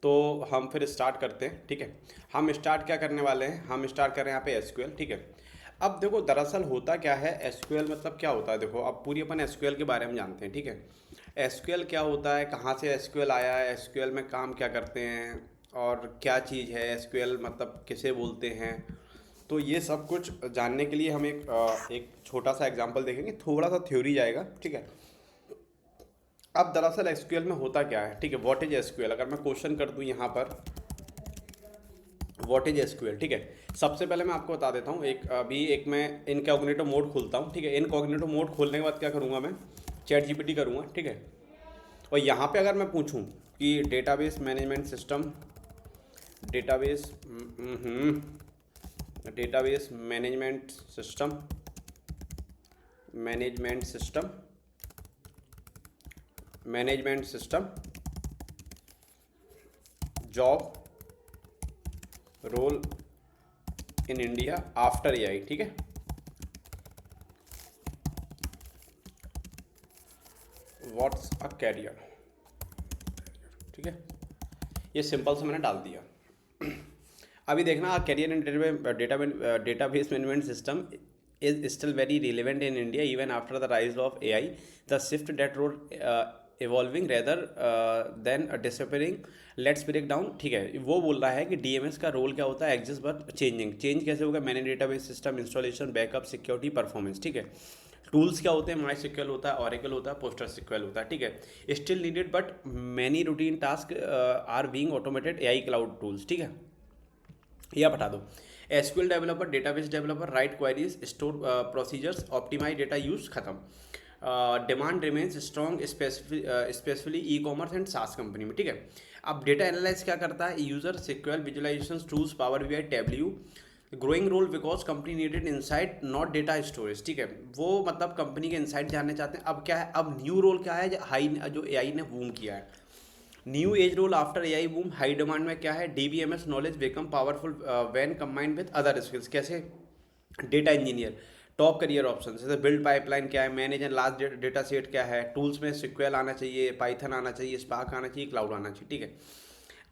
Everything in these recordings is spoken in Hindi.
तो हम फिर स्टार्ट करते हैं, ठीक है। हम स्टार्ट क्या करने वाले हैं, हम स्टार्ट कर रहे हैं यहाँ पे एसक्यूएल, ठीक है। अब देखो दरअसल होता क्या है एसक्यूएल, मतलब क्या होता है, देखो अब पूरी अपन एसक्यूएल के बारे में जानते हैं, ठीक है। एसक्यूएल क्या होता है, कहाँ से एसक्यूएल आया है, एसक्यूएल में काम क्या करते हैं और क्या चीज़ है एसक्यूएल, मतलब किसे बोलते हैं। तो ये सब कुछ जानने के लिए हम एक छोटा सा एग्जांपल देखेंगे, थोड़ा सा थ्योरी जाएगा, ठीक है। अब दरअसल एसक्यूएल में होता क्या है, ठीक है। व्हाट इज एसक्यूएल, अगर मैं क्वेश्चन कर दूं यहाँ पर व्हाट इज एसक्यूएल, ठीक है। सबसे पहले मैं आपको बता देता हूँ, एक मैं इनकॉग्निटो मोड खोलता हूँ, ठीक है। इनकॉग्निटो मोड खोलने के बाद क्या करूँगा, मैं चैट जीपीटी करूँगा, ठीक है। और यहाँ पे अगर मैं पूछूँ कि database management system, database database management system, management system, management system, job role in India after AI, ठीक है। व्हाट्स अ कैरियर, ठीक है। ये सिंपल से मैंने डाल दिया। अभी देखना, career in database management system is still very relevant in India even after the rise of AI, the shift that road evolving rather than disappearing, let's break down, ठीक है। वो बोल रहा है कि डीएमएस का रोल क्या होता है, एग्जिस्ट बट चेंजिंग, चेंज कैसे होगा, manage database system, installation, backup, security, performance, ठीक है। टूल्स क्या होते हैं, माई सिक्वल होता है, ऑरेकल होता है, पोस्टर सिक्वल होता है, ठीक है। Still needed but many routine task are being automated AI cloud tools, ठीक है। या बता दो, SQL developer, database developer, write queries, store procedures, optimise data use, खत्म। Demand remains strong specially e commerce and SaaS company में, ठीक है। अब डेटा एनालाइज क्या करता है, user, SQL, visualisation tools, power BI, Tableau, growing role because company needed insight not data storage, ठीक है। वो मतलब कंपनी के इनसाइट जानने चाहते हैं। अब क्या है, अब न्यू रोल क्या है, जो एआई ने बूम किया है, new age role after AI boom, high demand में क्या है, DBMS knowledge become powerful when combined with other skills, कैसे, data engineer, top career option जैसे बिल्ड पाइपलाइन क्या है, manage and large data set क्या है, टूल्स में सिक्वेल आना चाहिए, पाइथन आना चाहिए, स्पार्क आना चाहिए, क्लाउड आना चाहिए, ठीक है।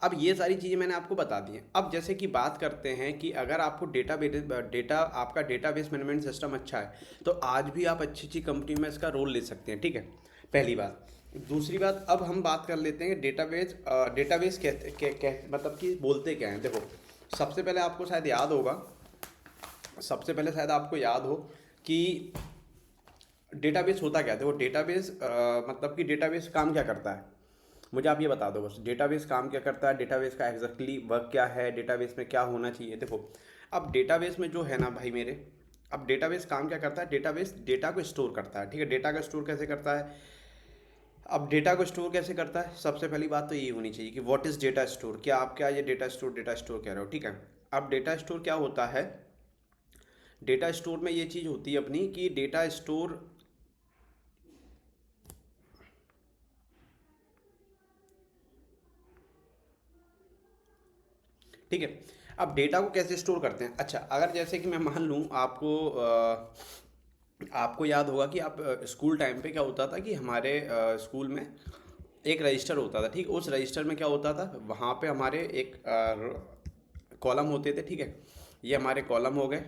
अब ये सारी चीज़ें मैंने आपको बता दी हैं। अब जैसे कि बात करते हैं कि अगर आपको आपका डेटाबेस मैनेजमेंट सिस्टम अच्छा है तो आज भी आप अच्छी अच्छी कंपनी में इसका रोल ले सकते हैं, ठीक है। पहली बात। दूसरी बात, अब हम बात कर लेते हैं डेटाबेस मतलब कि बोलते क्या हैं। देखो, सबसे पहले आपको शायद याद होगा, सबसे पहले शायद आपको याद हो कि डेटाबेस होता क्या है। देखो डेटाबेस मतलब कि डेटाबेस काम क्या करता है, मुझे आप ये बता दो बस, डेटाबेस काम क्या करता है, डेटाबेस का एग्जैक्टली वर्क क्या है, डेटाबेस में क्या होना चाहिए। देखो, अब डेटाबेस में जो है ना भाई मेरे, अब डेटाबेस काम क्या करता है, डेटाबेस डेटा को स्टोर करता है, ठीक है। डेटा को स्टोर कैसे करता है, अब डेटा को स्टोर कैसे करता है, सबसे पहली बात तो ये होनी चाहिए कि व्हाट इज़ डेटा स्टोर, क्या आप क्या ये डेटा स्टोर कह रहे हो, ठीक है। अब डेटा स्टोर क्या होता है, डेटा स्टोर में ये चीज़ होती है अपनी कि डेटा स्टोर, ठीक है। अब डेटा को कैसे स्टोर करते हैं, अच्छा अगर जैसे कि मैं मान लूँ आपको याद होगा कि आप स्कूल टाइम पे क्या होता था कि हमारे स्कूल में एक रजिस्टर होता था, ठीक। उस रजिस्टर में क्या होता था, वहाँ पे हमारे एक कॉलम होते थे, ठीक है। ये हमारे कॉलम हो गए,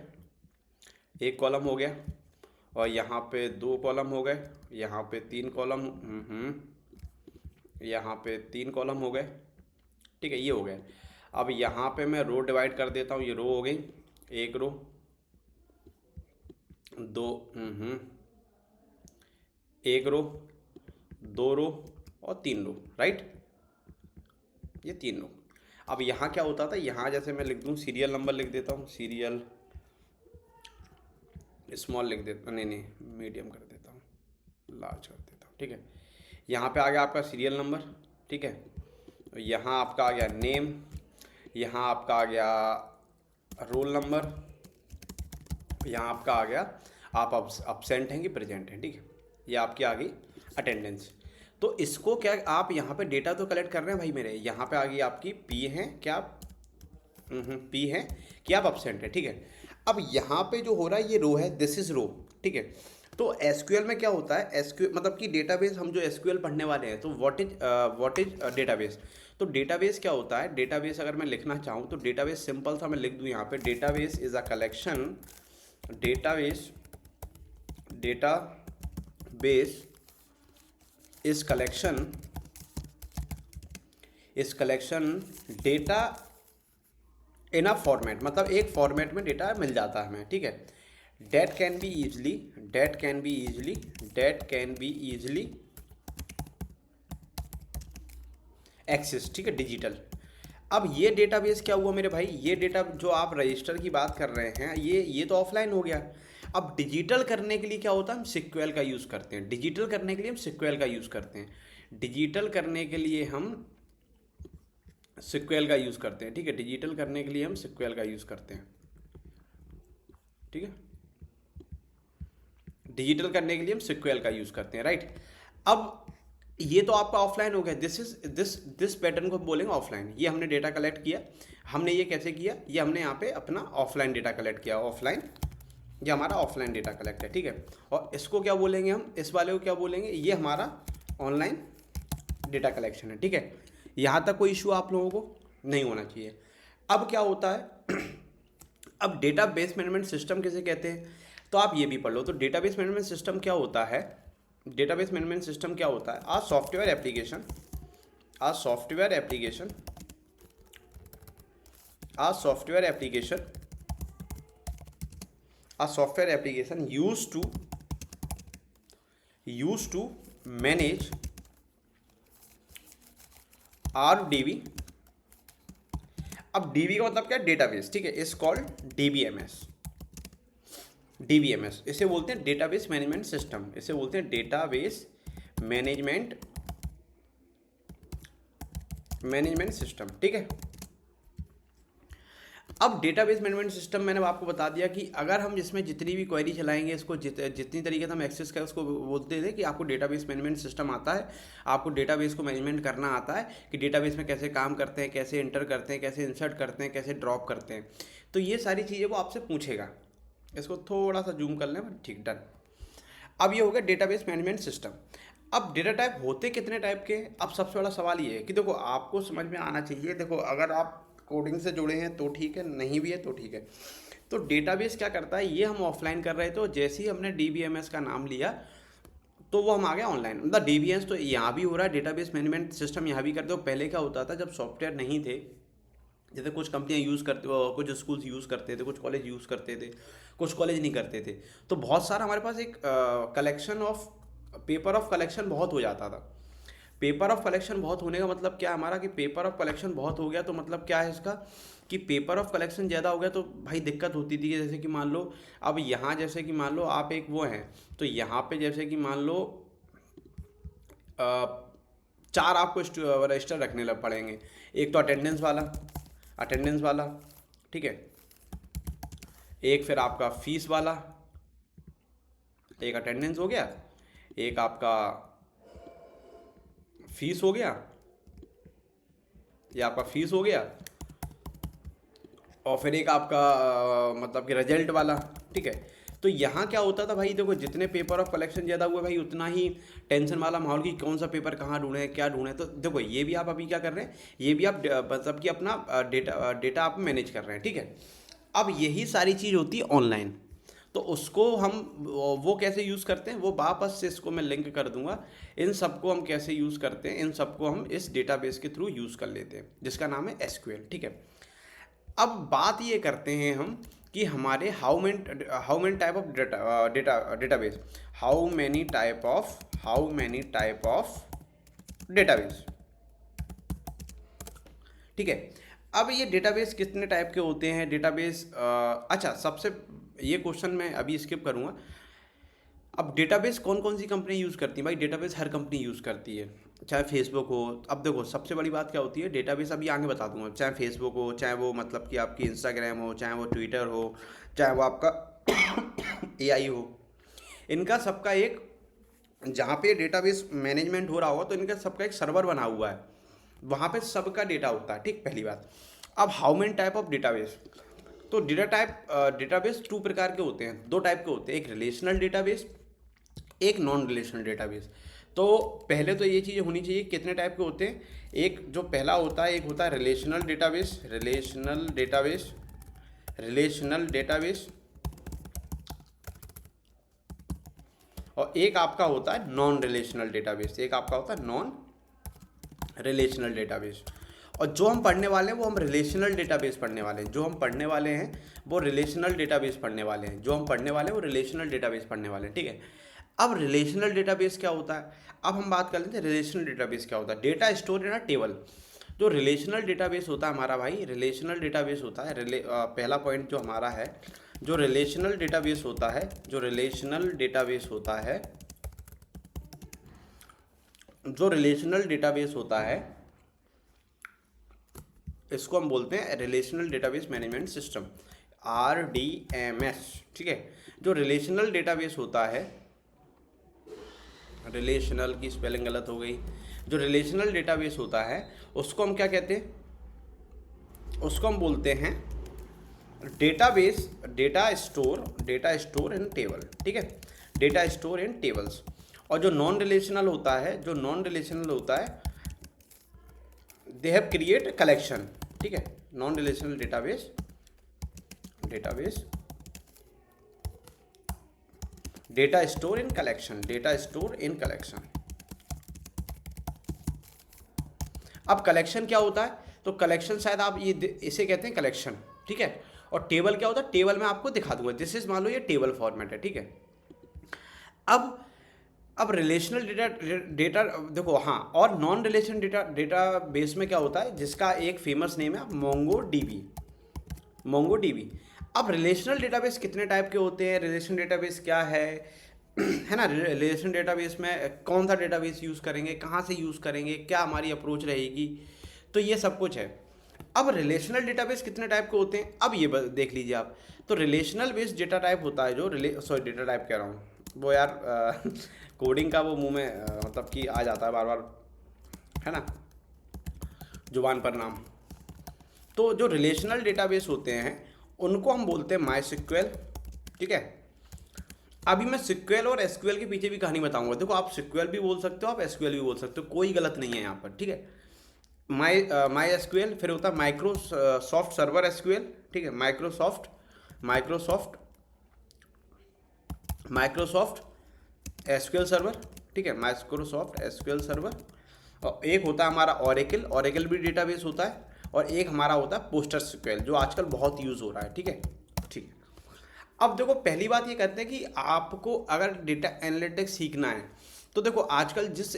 एक कॉलम हो गया, और यहाँ पे दो कॉलम हो गए, यहाँ पे तीन कॉलम, यहाँ पे तीन कॉलम हो गए, ठीक है। ये हो गए। अब यहाँ पे मैं रो डिवाइड कर देता हूँ, ये रो हो गई, एक रो, दो, एक रो, दो रो, और तीन रो, राइट, ये तीन रो। अब यहाँ क्या होता था, यहाँ जैसे मैं लिख दूँ सीरियल नंबर लिख देता हूँ, सीरियल स्मॉल लिख देता, नहीं नहीं मीडियम कर देता हूँ, लार्ज कर देता हूँ, ठीक है। यहाँ पे आ गया आपका सीरियल नंबर, ठीक है। यहाँ आपका आ गया नेम, यहाँ आपका आ गया रोल नंबर, यहाँ आपका आ गया आप अब्सेंट हैं कि प्रेजेंट हैं, ठीक है। ये आपकी आ गई अटेंडेंस। तो इसको क्या, आप यहाँ पे डेटा तो कलेक्ट कर रहे हैं भाई मेरे, यहाँ पे आ गई आपकी पी है क्या, पी है कि आप अब्सेंट है, ठीक है। अब यहाँ पे जो हो रहा है ये रो है, दिस इज रो, ठीक है। तो एसक्यूएल में क्या होता है, एसक्यूएल मतलब कि डेटाबेस, हम जो एसक्यूएल पढ़ने वाले हैं, तो व्हाट इज डेटाबेस, तो डेटाबेस क्या होता है, डेटाबेस अगर मैं लिखना चाहूँ तो डेटाबेस सिंपल सा मैं लिख दूँ यहाँ पे, database is a collection, database is collection data in a format, मतलब एक फॉर्मेट में डेटा मिल जाता है हमें, ठीक है। Data can be easily access, ठीक है, डिजिटल। अब ये डेटाबेस क्या हुआ मेरे भाई, ये डेटा जो आप रजिस्टर की बात कर रहे हैं, ये तो ऑफलाइन हो गया। अब डिजिटल करने के लिए क्या होता है, हम सिक्वेल का यूज़ करते हैं, डिजिटल करने के लिए हम सिक्वेल का यूज़ करते हैं, डिजिटल करने के लिए हम सिक्वेल का यूज़ करते हैं, ठीक है, डिजिटल करने के लिए हम सिक्वेल का यूज़ करते हैं, ठीक है, डिजिटल करने के लिए हम सिक्वेल का यूज़ करते हैं, राइट। अब ये तो आपका ऑफलाइन हो गया, दिस पैटर्न को बोलेंगे ऑफलाइन। ये हमने डेटा कलेक्ट किया, हमने ये कैसे किया, ये हमने यहाँ पे अपना ऑफलाइन डेटा कलेक्ट किया, ऑफलाइन, ये हमारा ऑफलाइन डेटा कलेक्ट है, ठीक है। और इसको क्या बोलेंगे हम, इस वाले को क्या बोलेंगे, ये हमारा ऑनलाइन डेटा कलेक्शन है, ठीक है। यहाँ तक कोई इशू आप लोगों को नहीं होना चाहिए। अब क्या होता है अब डेटाबेस मैनेजमेंट सिस्टम किसे कहते हैं, तो आप ये भी पढ़ लो। तो डेटाबेस मैनेजमेंट सिस्टम क्या होता है, डेटाबेस मैनेजमेंट सिस्टम क्या होता है, a software application used to manage RDB। अब DB का मतलब क्या है, डेटाबेस, ठीक है, इज कॉल्ड DBMS, इसे बोलते हैं डेटाबेस मैनेजमेंट सिस्टम, इसे बोलते हैं डेटाबेस मैनेजमेंट सिस्टम, ठीक है। अब डेटाबेस मैनेजमेंट सिस्टम मैंने आपको बता दिया कि अगर हम जिसमें जितनी भी क्वेरी चलाएंगे, इसको जितनी तरीके से हम एक्सेस करें, उसको बोलते थे कि आपको डेटाबेस मैनेजमेंट सिस्टम आता है, आपको डेटाबेस को मैनेजमेंट करना आता है कि डेटाबेस में कैसे काम करते हैं, कैसे इंटर करते हैं, कैसे इंसर्ट करते हैं, कैसे ड्रॉप करते हैं। तो ये सारी चीज़ें वो आपसे पूछेगा। इसको थोड़ा सा जूम कर लें, ठीक, डन। अब ये हो गया डेटाबेस मैनेजमेंट सिस्टम। अब डेटा टाइप होते कितने टाइप के, अब सबसे बड़ा सवाल ये है कि देखो आपको समझ में आना चाहिए, देखो अगर आप कोडिंग से जुड़े हैं तो ठीक है, नहीं भी है तो ठीक है। तो डेटाबेस क्या करता है, ये हम ऑफलाइन कर रहे थे, तो जैसे ही हमने DBMS का नाम लिया तो वो हम आ गए ऑनलाइन। मतलब DBMS तो यहाँ भी हो रहा है, डेटाबेस मैनेजमेंट सिस्टम यहाँ भी करते हो। पहले क्या होता था, जब सॉफ्टवेयर नहीं थे, जैसे कुछ कंपनियां यूज़ करते, कुछ स्कूल्स यूज़ करते थे, कुछ कॉलेज यूज़ करते थे, कुछ कॉलेज नहीं करते थे, तो बहुत सारा हमारे पास एक collection of paper of collection बहुत हो जाता था। पेपर ऑफ कलेक्शन बहुत होने का मतलब क्या है हमारा, कि पेपर ऑफ कलेक्शन बहुत हो गया तो मतलब क्या है इसका, कि पेपर ऑफ कलेक्शन ज़्यादा हो गया तो भाई दिक्कत होती थी। जैसे कि मान लो अब यहाँ, जैसे कि मान लो आप एक वो हैं, तो यहाँ पे जैसे कि मान लो 4 आपको रजिस्टर रखने लग पड़ेंगे। एक तो अटेंडेंस वाला, ठीक है, एक फिर आपका फीस वाला, एक अटेंडेंस हो गया, एक आपका फीस हो गया, ये आपका फीस हो गया, और फिर एक आपका मतलब कि रिजल्ट वाला, ठीक है। तो यहाँ क्या होता था भाई, देखो जितने पेपर ऑफ कलेक्शन ज़्यादा हुए भाई, उतना ही टेंशन वाला माहौल कि कौन सा पेपर कहाँ ढूंढें, क्या ढूंढें। तो देखो ये भी आप अभी क्या कर रहे हैं, ये भी आप मतलब कि अपना डेटा आप मैनेज कर रहे हैं, ठीक है। अब यही सारी चीज़ होती है ऑनलाइन, तो उसको हम वो कैसे यूज़ करते हैं, वो वापस से इसको मैं लिंक कर दूंगा। इन सबको हम कैसे यूज़ करते हैं, इन सबको हम इस डेटाबेस के थ्रू यूज़ कर लेते हैं, जिसका नाम है SQL, ठीक है। अब बात ये करते हैं हम कि हमारे how many type of database, how many type of database, ठीक है। अब ये डेटाबेस कितने टाइप के होते हैं, डेटाबेस अच्छा, सबसे ये क्वेश्चन मैं अभी स्किप करूँगा। अब डेटाबेस कौन कौन सी कंपनी यूज़ करती है, भाई डेटाबेस हर कंपनी यूज़ करती है, चाहे फेसबुक हो। अब देखो सबसे बड़ी बात क्या होती है, डेटाबेस अभी आगे बता दूंगा, चाहे फेसबुक हो, चाहे वो मतलब कि आपकी इंस्टाग्राम हो, चाहे वो ट्विटर हो, चाहे वो आपका AI हो, इनका सबका एक, जहाँ पे डेटाबेस मैनेजमेंट हो रहा होगा तो इनका सबका एक सर्वर बना हुआ है, वहाँ पे सबका डेटा होता है, ठीक, पहली बात। अब how many type of database, तो डेटाबेस 2 प्रकार के होते हैं, 2 टाइप के होते हैं, एक रिलेशनल डेटाबेस, एक नॉन रिलेशनल डेटाबेस। तो पहले तो ये चीज़ होनी चाहिए, कितने टाइप के होते हैं, एक जो पहला होता है, एक होता है रिलेशनल डेटाबेस, रिलेशनल डेटाबेस, और एक आपका होता है नॉन रिलेशनल डेटाबेस, एक आपका होता है नॉन रिलेशनल डेटाबेस। और जो हम पढ़ने वाले हैं वो हम रिलेशनल डेटाबेस पढ़ने वाले हैं, जो हम पढ़ने वाले हैं वो रिलेशनल डेटाबेस पढ़ने वाले हैं, जो हम पढ़ने वाले हैं वो रिलेशनल डेटाबेस पढ़ने वाले हैं, ठीक है। अब रिलेशनल डेटाबेस क्या होता है, अब हम बात कर लेते हैं रिलेशनल डेटाबेस क्या होता है। Data store in a table. जो रिलेशनल डेटाबेस होता है हमारा भाई, रिलेशनल डेटाबेस होता है, पहला पॉइंट जो हमारा है, जो रिलेशनल डेटाबेस होता है, जो रिलेशनल डेटाबेस होता है, जो रिलेशनल डेटाबेस होता है, इसको हम बोलते हैं relational database management system, RDMS, ठीक है। जो रिलेशनल डेटाबेस होता है, रिलेशनल की स्पेलिंग गलत हो गई, जो रिलेशनल डेटाबेस होता है उसको हम क्या कहते हैं, उसको हम बोलते हैं database, data store in table, ठीक है, डेटा स्टोर इन टेबल्स। और जो नॉन रिलेशनल होता है, जो नॉन रिलेशनल होता है, दे हैव क्रिएट कलेक्शन, ठीक है। Non relational database data store in collection, data store in collection. अब कलेक्शन क्या होता है, तो कलेक्शन शायद आप ये इसे कहते हैं कलेक्शन, ठीक है। और टेबल क्या होता है, टेबल मैं आपको दिखा दूंगा, दिस इज मान लो ये टेबल फॉर्मेट है, ठीक है। अब रिलेशनल डेटा देखो, हाँ, और नॉन रिलेशन डेटा बेस में क्या होता है, जिसका एक फेमस नेम है मोंगो डीबी। अब रिलेशनल डेटाबेस कितने टाइप के होते हैं, रिलेशन डेटाबेस क्या है ना, रिलेशन डेटाबेस में कौन सा डेटाबेस यूज़ करेंगे, कहाँ से यूज़ करेंगे, क्या हमारी अप्रोच रहेगी, तो ये सब कुछ है। अब रिलेशनल डेटाबेस कितने टाइप के होते हैं, अब ये देख लीजिए आप। तो रिलेशनल बेस्ड डेटा टाइप होता है जो डेटा टाइप कह रहा हूँ, वो यार कोडिंग का वो मुंह में मतलब कि आ जाता है बार बार, है ना, जुबान पर नाम। तो जो रिलेशनल डेटाबेस होते हैं उनको हम बोलते हैं MySQL, ठीक है। अभी मैं SQL और SQL के पीछे भी कहानी बताऊंगा। देखो, आप SQL भी बोल सकते हो, आप SQL भी बोल सकते हो, कोई गलत नहीं है यहाँ पर, ठीक है। MySQL, फिर होता है माइक्रोसॉफ्ट सर्वर SQL, ठीक है, माइक्रोसॉफ्ट SQL सर्वर, ठीक है, माइक्रोसॉफ्ट SQL सर्वर। और एक होता है हमारा ओरेकल भी डेटाबेस होता है, और एक हमारा होता है PostgreSQL जो आजकल बहुत यूज़ हो रहा है, ठीक है, ठीक है। अब देखो, पहली बात ये कहते हैं कि आपको अगर डेटा एनालिटिक्स सीखना है तो देखो, आजकल जिस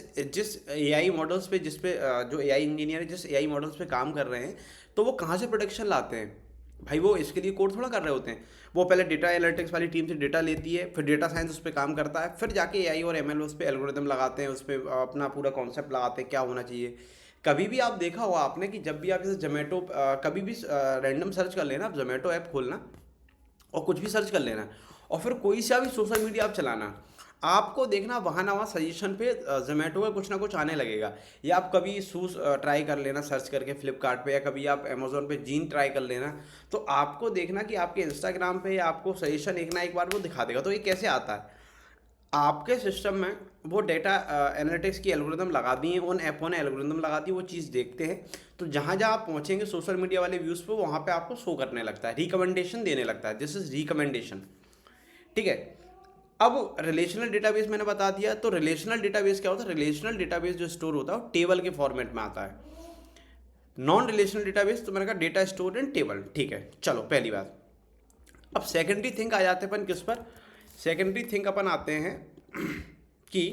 AI मॉडल्स पे, जो AI इंजीनियर जिस AI मॉडल्स पे काम कर रहे हैं, तो वो कहाँ से प्रोडक्शन लाते हैं भाई, वो इसके लिए कोड थोड़ा कर रहे होते हैं। वो पहले डेटा एनालिटिक्स वाली टीम से डेटा लेती है, फिर डेटा साइंस उस पर काम करता है, फिर जाके AI और ML उस पर एल्गोरिदम लगाते हैं, उस पर अपना पूरा कॉन्सेप्ट लगाते हैं क्या होना चाहिए। कभी भी आप देखा होगा आपने कि जब भी आप जैसे जोमेटो, कभी भी रैंडम सर्च कर लेना, आप जोमेटो ऐप खोलना और कुछ भी सर्च कर लेना, और फिर कोई सा भी सोशल मीडिया आप चलाना, आपको देखना वहाँ ना वहाँ सजेशन पे जोमेटो का कुछ ना कुछ आने लगेगा। या आप कभी शूज़ ट्राई कर लेना सर्च करके फ्लिपकार्ट पे, या कभी आप अमेज़ोन पे जीन ट्राई कर लेना, तो आपको देखना कि आपके इंस्टाग्राम पे आपको सजेशन एक ना एक बार वो दिखा देगा। तो ये कैसे आता है, आपके सिस्टम में वो डेटा एनालिटिक्स की एल्गोरिदम लगा दी है, उन ऐपों ने एल्गोरिदम लगा दी, वो चीज़ देखते हैं, तो जहाँ जहाँ आप पहुँचेंगे सोशल मीडिया वाले व्यूज़ पे, वहाँ पे आपको शो करने लगता है, रिकमेंडेशन देने लगता है, दिस इज़ रिकमेंडेशन, ठीक है। अब रिलेशनल डेटाबेस मैंने बता दिया। तो रिलेशनल डेटाबेस क्या होता है, रिलेशनल डेटाबेस जो स्टोर होता है वो टेबल के फॉर्मेट में आता है। नॉन रिलेशनल डेटाबेस तो मैंने कहा डेटा स्टोर इन टेबल, ठीक है। चलो, पहली बात। अब सेकेंडरी थिंग आ जाते हैं अपन किस पर, सेकेंडरी थिंग अपन आते हैं कि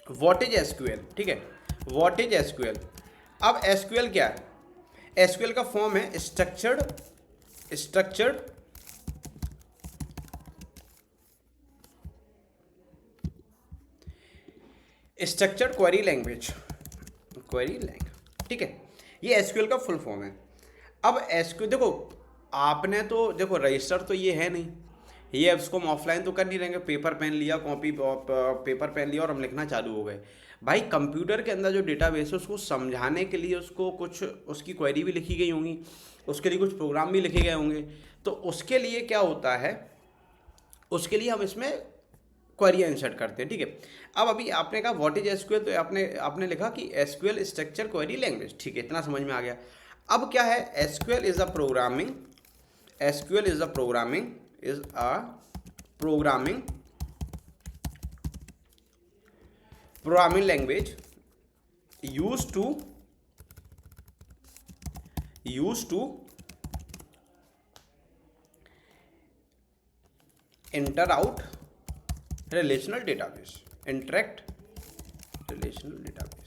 व्हाट इज एसक्यूएल, ठीक है, व्हाट इज एसक्यूएल। अब एसक्यूएल क्या है, एसक्यूएल का फॉर्म है स्ट्रक्चर्ड क्वेरी लैंग्वेज, ठीक है, ये एसक्यूएल का फुल फॉर्म है। अब एसक्यूएल देखो, आपने तो देखो रजिस्टर तो ये है नहीं, ये उसको हम ऑफलाइन तो कर नहीं रहेंगे, पेपर पेन लिया, पेपर पेन लिया और हम लिखना चालू हो गए। भाई कंप्यूटर के अंदर जो डेटाबेस है उसको समझाने के लिए उसको कुछ उसकी क्वेरी भी लिखी गई होंगी, उसके लिए कुछ प्रोग्राम भी लिखे गए होंगे। तो उसके लिए क्या होता है, उसके लिए हम इसमें क्वेरियाँ इंसर्ट करते हैं, ठीक है। अब अभी आपने कहा व्हाट इज एसक्यूएल, तो आपने आपने लिखा कि एसक्यूएल स्ट्रक्चर क्वेरी लैंग्वेज, ठीक है, इतना समझ में आ गया। अब क्या है, SQL is a programming, SQL is a programming, is a programming programming language used to enter out relational database, interact relational database।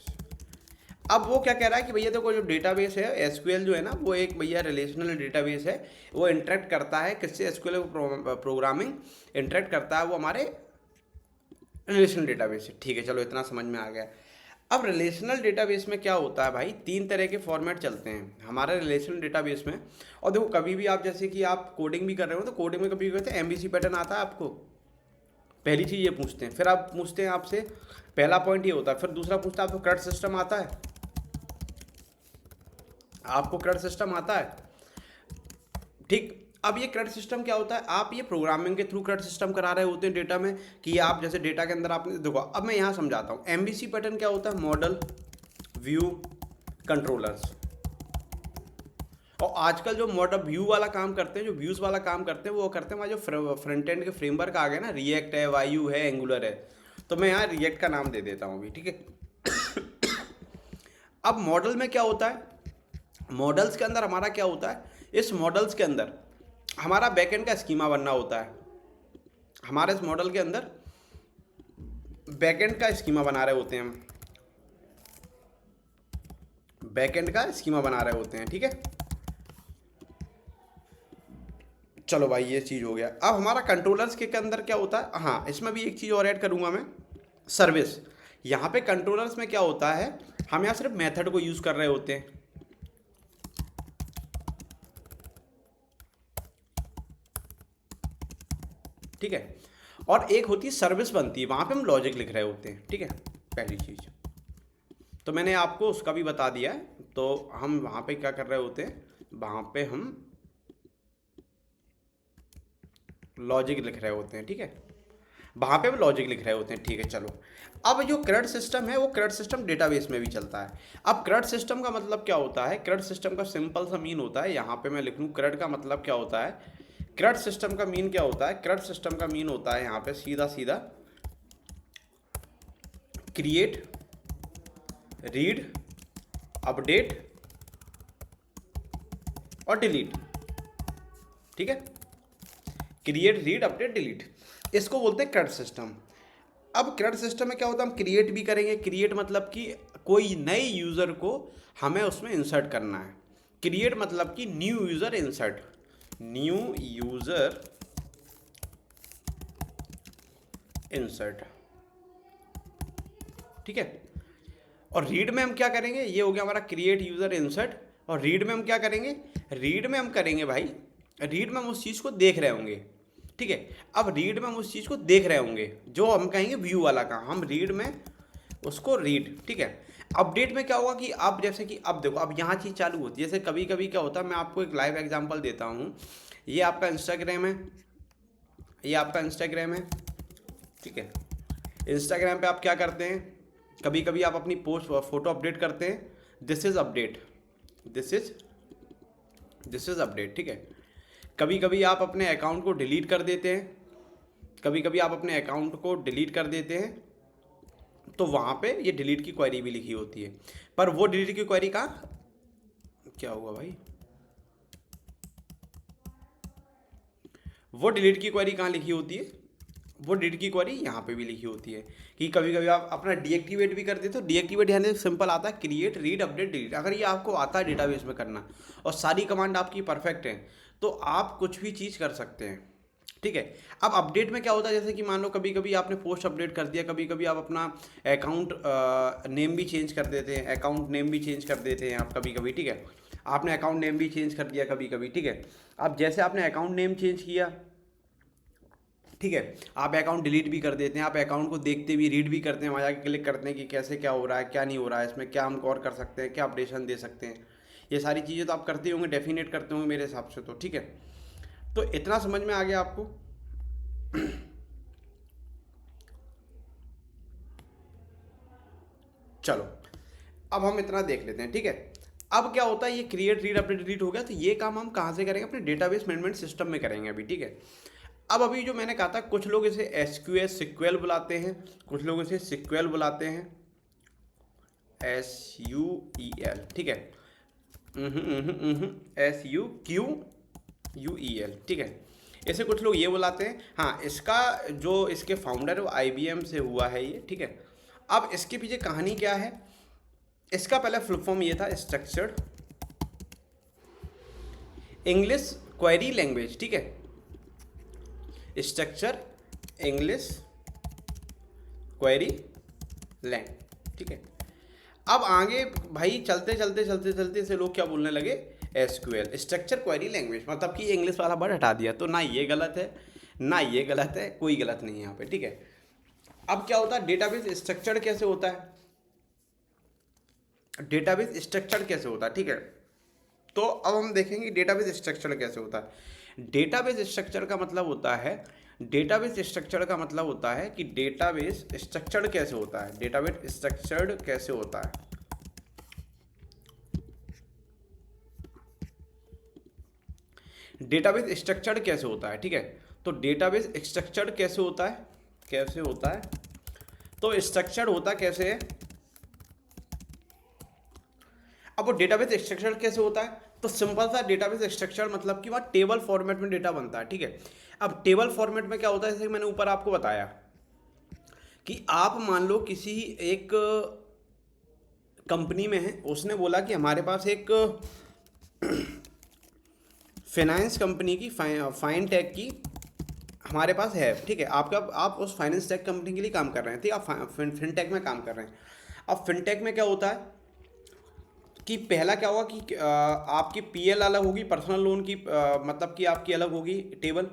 अब वो क्या कह रहा है कि भैया देखो जो डेटाबेस है एसक्यूएल जो है ना, वो एक भैया रिलेशनल डेटाबेस है, वो इंटरेक्ट करता है किससे, एसक्यूएल प्रोग्रामिंग इंटरेक्ट करता है वो हमारे रिलेशनल डेटाबेस है, ठीक है। चलो इतना समझ में आ गया। अब रिलेशनल डेटाबेस में क्या होता है भाई, तीन तरह के फॉर्मेट चलते हैं हमारे रिलेशनल डेटाबेस में। और देखो कभी भी आप जैसे कि आप कोडिंग भी कर रहे हो तो कोडिंग में कभी कहते हैं एमबीसी पैटर्न आता है आपको, पहली चीज़ ये पूछते हैं, फिर आप पूछते हैं आपसे, पहला पॉइंट ये होता है, फिर दूसरा पूछता है आपको CRUD सिस्टम आता है, आपको CRUD सिस्टम आता है, ठीक। अब ये CRUD सिस्टम क्या होता है, आप ये प्रोग्रामिंग के थ्रू CRUD सिस्टम करा रहे होते हैं डेटा में, कि आप जैसे डेटा के अंदर आपने देखो, अब मैं यहाँ समझाता हूँ। एमबीसी पैटर्न क्या होता है, मॉडल, व्यू, कंट्रोलर्स। और आजकल जो मॉडल व्यू वाला काम करते हैं, जो व्यूज वाला काम करते हैं, वो करते हैं हमारे जो फ्रंट एंड के फ्रेमवर्क आ गए ना, रिएक्ट है, वायू है, एंगुलर है, तो मैं यहाँ रिएक्ट का नाम दे देता हूँ अभी, ठीक है। अब मॉडल में क्या होता है, मॉडल्स के अंदर हमारा क्या होता है, इस मॉडल्स के अंदर हमारा बैकएंड का स्कीमा बनना होता है, हमारे इस मॉडल के अंदर बैकएंड का स्कीमा बना रहे होते हैं हम, बैकएंड का स्कीमा बना रहे होते हैं, ठीक है। चलो भाई ये चीज़ हो गया। अब हमारा कंट्रोलर्स के अंदर क्या होता है, हाँ इसमें भी एक चीज़ और ऐड करूँगा मैं, सर्विस। यहाँ पे कंट्रोलर्स में क्या होता है, हम यहाँ सिर्फ मेथड को यूज़ कर रहे होते हैं, ठीक है। और एक होती है सर्विस बनती है, वहाँ पे हम लॉजिक लिख रहे होते हैं, ठीक है, पहली चीज़। तो मैंने आपको उसका भी बता दिया है, तो हम वहाँ पे क्या कर रहे होते हैं, वहाँ पे हम लॉजिक लिख रहे होते हैं, ठीक है, वहाँ पे हम लॉजिक लिख रहे होते हैं, ठीक है। चलो अब जो CRUD सिस्टम है वो CRUD सिस्टम डेटाबेस में भी चलता है। अब CRUD सिस्टम का मतलब क्या होता है, CRUD सिस्टम का सिंपल सा मीन होता है, यहाँ पे मैं लिख लूँ CRUD का मतलब क्या होता है, CRUD सिस्टम का मीन क्या होता है, CRUD सिस्टम का मीन होता है यहाँ पे सीधा सीधा क्रिएट, रीड, अपडेट और डिलीट, ठीक है। क्रिएट, रीड, अपडेट, डिलीट, इसको बोलते हैं CRUD सिस्टम। अब CRUD सिस्टम में क्या होता है, हम क्रिएट भी करेंगे, क्रिएट मतलब कि कोई नए यूज़र को हमें उसमें इंसर्ट करना है, क्रिएट मतलब कि new user insert, new user insert, ठीक है। और रीड में हम क्या करेंगे, ये हो गया हमारा क्रिएट यूज़र इंसर्ट। और रीड में हम क्या करेंगे, रीड में हम करेंगे भाई, रीड में हम उस चीज़ को देख रहे होंगे, ठीक है। अब रीड में हम उस चीज़ को देख रहे होंगे, जो हम कहेंगे व्यू वाला काम, हम रीड में उसको रीड, ठीक है। अपडेट में क्या होगा कि अब जैसे कि अब देखो, अब यहाँ चीज़ चालू होती है, जैसे कभी कभी क्या होता है, मैं आपको एक लाइव एग्जांपल देता हूँ। ये आपका इंस्टाग्राम है, ये आपका इंस्टाग्राम है, ठीक है। इंस्टाग्राम पे आप क्या करते हैं, कभी कभी आप अपनी पोस्ट फोटो अपडेट करते हैं, this is update, this is update, ठीक है। कभी कभी आप अपने अकाउंट को डिलीट कर देते हैं, कभी कभी आप अपने अकाउंट को डिलीट कर देते हैं, तो वहाँ पे ये डिलीट की क्वेरी भी लिखी होती है। पर वो डिलीट की क्वेरी कहाँ, क्या हुआ भाई, वो डिलीट की क्वेरी कहाँ लिखी होती है, वो डिलीट की क्वेरी यहाँ पे भी लिखी होती है, कि कभी कभी आप अपना डीएक्टिवेट भी कर देते हो। डीएक्टिवेट यहाँ से सिंपल आता है क्रिएट, रीड, अपडेट, डिलीट। अगर ये आपको आता है डेटाबेस में करना और सारी कमांड आपकी परफेक्ट है, तो आप कुछ भी चीज़ कर सकते हैं, ठीक है। अब अपडेट में क्या होता है, जैसे कि मान लो कभी कभी आपने पोस्ट अपडेट कर दिया, कभी कभी आप अपना अकाउंट नेम भी चेंज कर देते हैं, अकाउंट नेम भी चेंज कर देते हैं आप कभी कभी, ठीक है। आपने अकाउंट नेम भी चेंज कर दिया कभी कभी, ठीक है। अब जैसे आपने अकाउंट नेम चेंज किया, ठीक है, आप अकाउंट डिलीट भी कर देते हैं, आप अकाउंट को देखते भी, रीड भी करते हैं, वहाँ जाके क्लिक करते हैं कि कैसे क्या हो रहा है, क्या नहीं हो रहा है, इसमें क्या हम और कर सकते हैं, क्या अपडेशन दे सकते हैं। ये सारी चीज़ें तो आप करते होंगे, डेफिनेट करते होंगे मेरे हिसाब से, तो ठीक है। तो इतना समझ में आ गया आपको। अब हम इतना देख लेते हैं, ठीक है। अब क्या होता है, ये क्रिएट रीड अपडेट डिलीट हो गया, तो ये काम हम कहाँ से करेंगे, अपने डेटाबेस मैनेजमेंट सिस्टम में करेंगे अभी, ठीक है। अब अभी जो मैंने कहा था, कुछ लोग इसे एसक्यूएल सिक्वेल बुलाते हैं, कुछ लोग इसे सिक्वेल बुलाते हैं, SUEL, ठीक है, SUQUEL, ठीक है। इसे कुछ लोग ये बुलाते हैं। हाँ, इसका जो इसके फाउंडर है वो IBM से हुआ है ये, ठीक है। अब इसके पीछे कहानी क्या है, इसका पहला फुल फॉर्म ये था, स्ट्रक्चर्ड इंग्लिश क्वेरी लैंग्वेज, ठीक है, स्ट्रक्चर इंग्लिश क्वेरी लैंग्वेज, ठीक है। अब आगे भाई चलते चलते चलते चलते से लोग क्या बोलने लगे, SQL स्ट्रक्चर क्वेरी लैंग्वेज, मतलब कि इंग्लिश वाला वर्ड हटा दिया। तो ना ये गलत है ना ये गलत है, कोई गलत नहीं है यहाँ पे, ठीक है। अब क्या होता है, डेटाबेस स्ट्रक्चर कैसे होता है, डेटाबेस स्ट्रक्चर कैसे होता है, ठीक है। तो अब हम देखेंगे डेटाबेस स्ट्रक्चर कैसे होता है। डेटाबेस स्ट्रक्चर का मतलब होता है, डेटाबेस स्ट्रक्चर का मतलब होता है कि डेटाबेस स्ट्रक्चर्ड कैसे होता है, डेटाबेस स्ट्रक्चर्ड कैसे होता है। डेटाबेस स्ट्रक्चर्ड कैसे होता है, ठीक है। तो डेटाबेस स्ट्रक्चर्ड कैसे होता है, कैसे होता है, तो स्ट्रक्चर्ड होता कैसे है। अब वो डेटाबेस स्ट्रक्चर कैसे होता है, तो सिंपल सा डेटाबेस स्ट्रक्चर मतलब कि वहाँ टेबल फॉर्मेट में डेटा बनता है, ठीक है। अब टेबल फॉर्मेट में क्या होता है, जैसे मैंने ऊपर आपको बताया कि आप मान लो किसी एक कंपनी में है, उसने बोला कि हमारे पास एक फाइनेंस कंपनी की फाइन टेक की हमारे पास है, ठीक है। आप उस फाइनेंस टेक कंपनी के लिए काम कर रहे हैं, ठीक है, आप फिनटेक में काम कर रहे हैं। अब फिनटेक में क्या होता है कि पहला क्या होगा कि आपकी PL अलग होगी, पर्सनल लोन की मतलब कि आपकी अलग होगी टेबल।